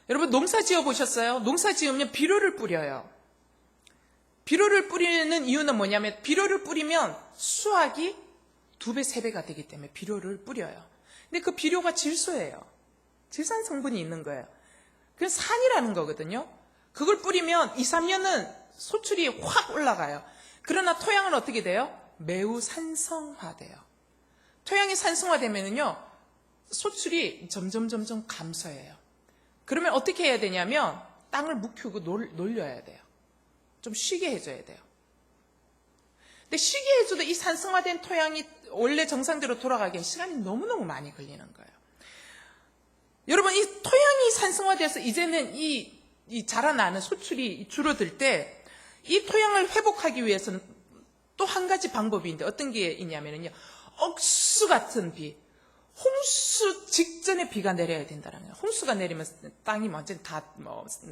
S1: 여러분 농사 지어보셨어요? 농사 지으면 비료를 뿌려요. 비료를 뿌리는 이유는 뭐냐면 비료를 뿌리면 수확이 2배, 3배가 되기 때문에 비료를 뿌려요. 근데 그 비료가 질소예요. 질산 성분이 있는 거예요. 그건 산이라는 거거든요. 그걸 뿌리면 2, 3년은 소출이 확 올라가요. 그러나 토양은 어떻게 돼요? 매우 산성화돼요. 토양이 산성화되면요 소출이 점점 감소해요. 그러면 어떻게 해야 되냐면 땅을 묵히고 놀려야 돼요. 좀 쉬게 해줘야 돼요. 근데 쉬게 해줘도 이 산성화된 토양이 원래 정상대로 돌아가기엔 시간이 너무너무 많이 걸리는 거예요. 여러분 이 토양이 산성화돼서 이제는 이 자라나는 소출이 줄어들 때 이 토양을 회복하기 위해서는 또 한 가지 방법이 있는데 어떤 게 있냐면요 억수 같은 비, 홍수 직전에 비가 내려야 된다는 거예요. 홍수가 내리면 땅이 완전히 다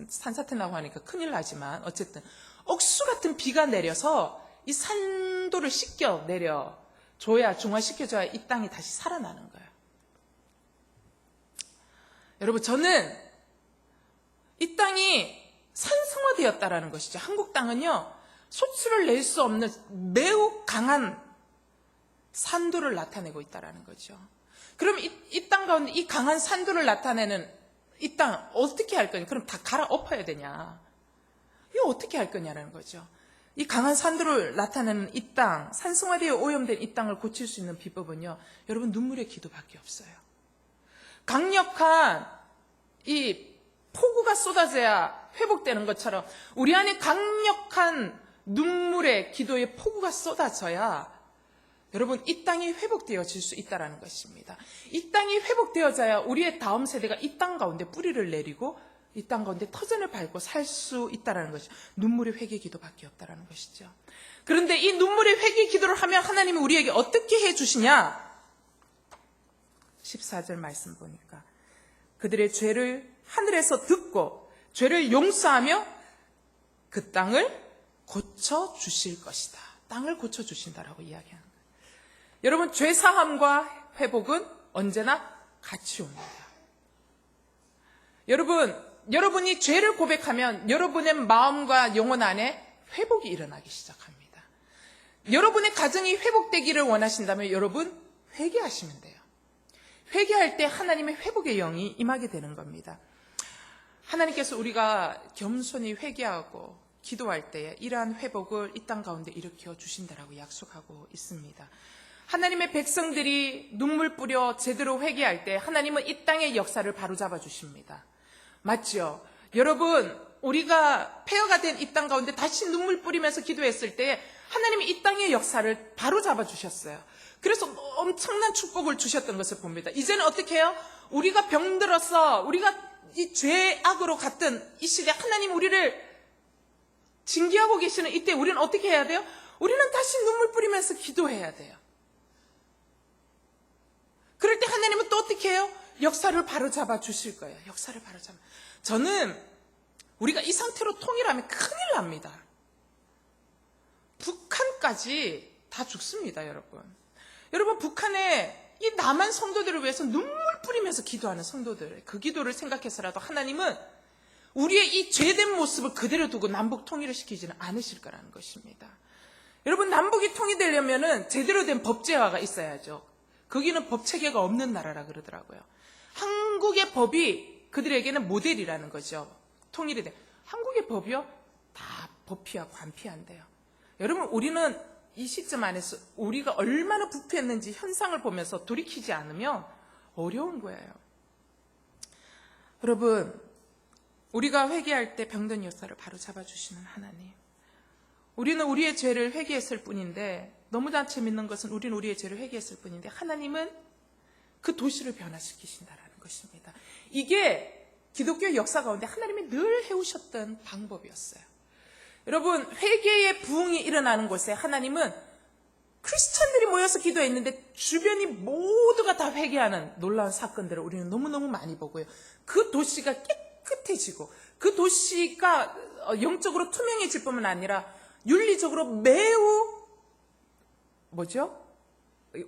S1: 산사태 나고 하니까 큰일 나지만 어쨌든 억수 같은 비가 내려서 이 산도를 씻겨 내려줘야, 중화시켜줘야 이 땅이 다시 살아나는 거예요. 여러분, 저는 이 땅이 산성화되었다라는 것이죠. 한국 땅은요, 소출을 낼 수 없는 매우 강한 산도를 나타내고 있다는 거죠. 그럼 이 땅 가운데 이 강한 산도를 나타내는 이 땅 어떻게 할 거냐? 그럼 다 갈아엎어야 되냐? 이거 어떻게 할 거냐라는 거죠. 이 강한 산도를 나타내는 이 땅, 산성화되어 오염된 이 땅을 고칠 수 있는 비법은요, 여러분, 눈물의 기도밖에 없어요. 강력한 이 폭우가 쏟아져야 회복되는 것처럼 우리 안에 강력한 눈물의 기도의 폭우가 쏟아져야 여러분, 이 땅이 회복되어질 수 있다는 것입니다. 이 땅이 회복되어져야 우리의 다음 세대가 이 땅 가운데 뿌리를 내리고 이 땅 가운데 터전을 밟고 살 수 있다는 것이죠. 눈물의 회개 기도밖에 없다는 것이죠. 그런데 이 눈물의 회개 기도를 하면 하나님이 우리에게 어떻게 해주시냐? 14절 말씀 보니까 그들의 죄를 하늘에서 듣고 죄를 용서하며 그 땅을 고쳐주실 것이다. 땅을 고쳐주신다라고 이야기하는 거예요. 여러분, 죄사함과 회복은 언제나 같이 옵니다. 여러분이 죄를 고백하면 여러분의 마음과 영혼 안에 회복이 일어나기 시작합니다. 여러분의 가정이 회복되기를 원하신다면 여러분, 회개하시면 돼요. 회개할 때 하나님의 회복의 영이 임하게 되는 겁니다. 하나님께서 우리가 겸손히 회개하고 기도할 때에 이러한 회복을 이 땅 가운데 일으켜 주신다라고 약속하고 있습니다. 하나님의 백성들이 눈물 뿌려 제대로 회개할 때 하나님은 이 땅의 역사를 바로잡아 주십니다. 맞죠? 여러분, 우리가 폐허가 된 이 땅 가운데 다시 눈물 뿌리면서 기도했을 때 하나님이 이 땅의 역사를 바로잡아 주셨어요. 그래서 엄청난 축복을 주셨던 것을 봅니다. 이제는 어떻게 해요? 우리가 병들어서 우리가 이 죄악으로 갔던 이 시대 하나님 우리를 징계하고 계시는 이때 우리는 어떻게 해야 돼요? 우리는 다시 눈물 뿌리면서 기도해야 돼요. 그럴 때 하나님은 또 어떻게 해요? 역사를 바로잡아 주실 거예요. 역사를 바로잡아. 저는 우리가 이 상태로 통일하면 큰일 납니다. 북한까지 다 죽습니다, 여러분. 여러분, 북한에 이 남한 성도들을 위해서 눈물 뿌리면서 기도하는 성도들, 그 기도를 생각해서라도 하나님은 우리의 이 죄된 모습을 그대로 두고 남북 통일을 시키지는 않으실 거라는 것입니다. 여러분, 남북이 통일되려면은 제대로 된 법제화가 있어야죠. 거기는 법체계가 없는 나라라 그러더라고요. 한국의 법이 그들에게는 모델이라는 거죠. 통일이 돼. 한국의 법이요? 다 법피하고 관피한대요. 여러분, 우리는 이 시점 안에서 우리가 얼마나 부패했는지 현상을 보면서 돌이키지 않으면 어려운 거예요. 여러분, 우리가 회개할 때 병든 역사를 바로 잡아주시는 하나님. 우리는 우리의 죄를 회개했을 뿐인데, 너무나 재밌는 것은 우리는 우리의 죄를 회개했을 뿐인데 하나님은 그 도시를 변화시키신다라는 것입니다. 이게 기독교 역사 가운데 하나님이 늘 해오셨던 방법이었어요. 여러분, 회개의 부흥이 일어나는 곳에 하나님은 크리스찬들이 모여서 기도했는데 주변이 모두가 다 회개하는 놀라운 사건들을 우리는 너무너무 많이 보고요. 그 도시가 깨끗해지고 그 도시가 영적으로 투명해질 뿐만 아니라 윤리적으로 매우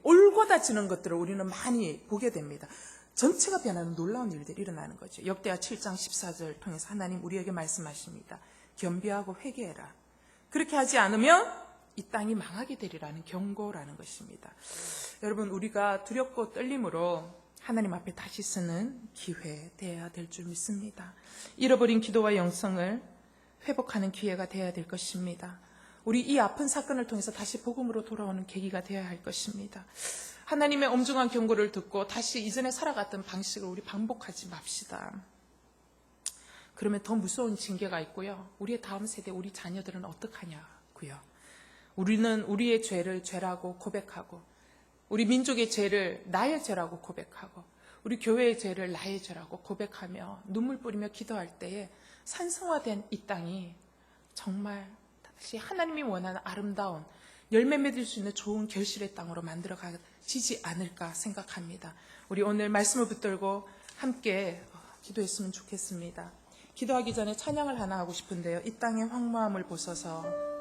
S1: 올곧아지는 것들을 우리는 많이 보게 됩니다. 전체가 변하는 놀라운 일들이 일어나는 거죠. 역대하 7장 14절 통해서 하나님 우리에게 말씀하십니다. 겸비하고 회개해라. 그렇게 하지 않으면 이 땅이 망하게 되리라는 경고라는 것입니다. 여러분, 우리가 두렵고 떨림으로 하나님 앞에 다시 서는 기회 되어야 될 줄 믿습니다. 잃어버린 기도와 영성을 회복하는 기회가 되어야 될 것입니다. 우리 이 아픈 사건을 통해서 다시 복음으로 돌아오는 계기가 되어야 할 것입니다. 하나님의 엄중한 경고를 듣고 다시 이전에 살아갔던 방식을 우리 반복하지 맙시다. 그러면 더 무서운 징계가 있고요. 우리의 다음 세대, 우리 자녀들은 어떡하냐고요. 우리는 우리의 죄를 죄라고 고백하고, 우리 민족의 죄를 나의 죄라고 고백하고, 우리 교회의 죄를 나의 죄라고 고백하며 눈물 뿌리며 기도할 때에 산성화된 이 땅이 정말 다시 하나님이 원하는 아름다운 열매 맺을 수 있는 좋은 결실의 땅으로 만들어 가지지 않을까 생각합니다. 우리 오늘 말씀을 붙들고 함께 기도했으면 좋겠습니다. 기도하기 전에 찬양을 하나 하고 싶은데요. 이 땅의 황무함을 보소서.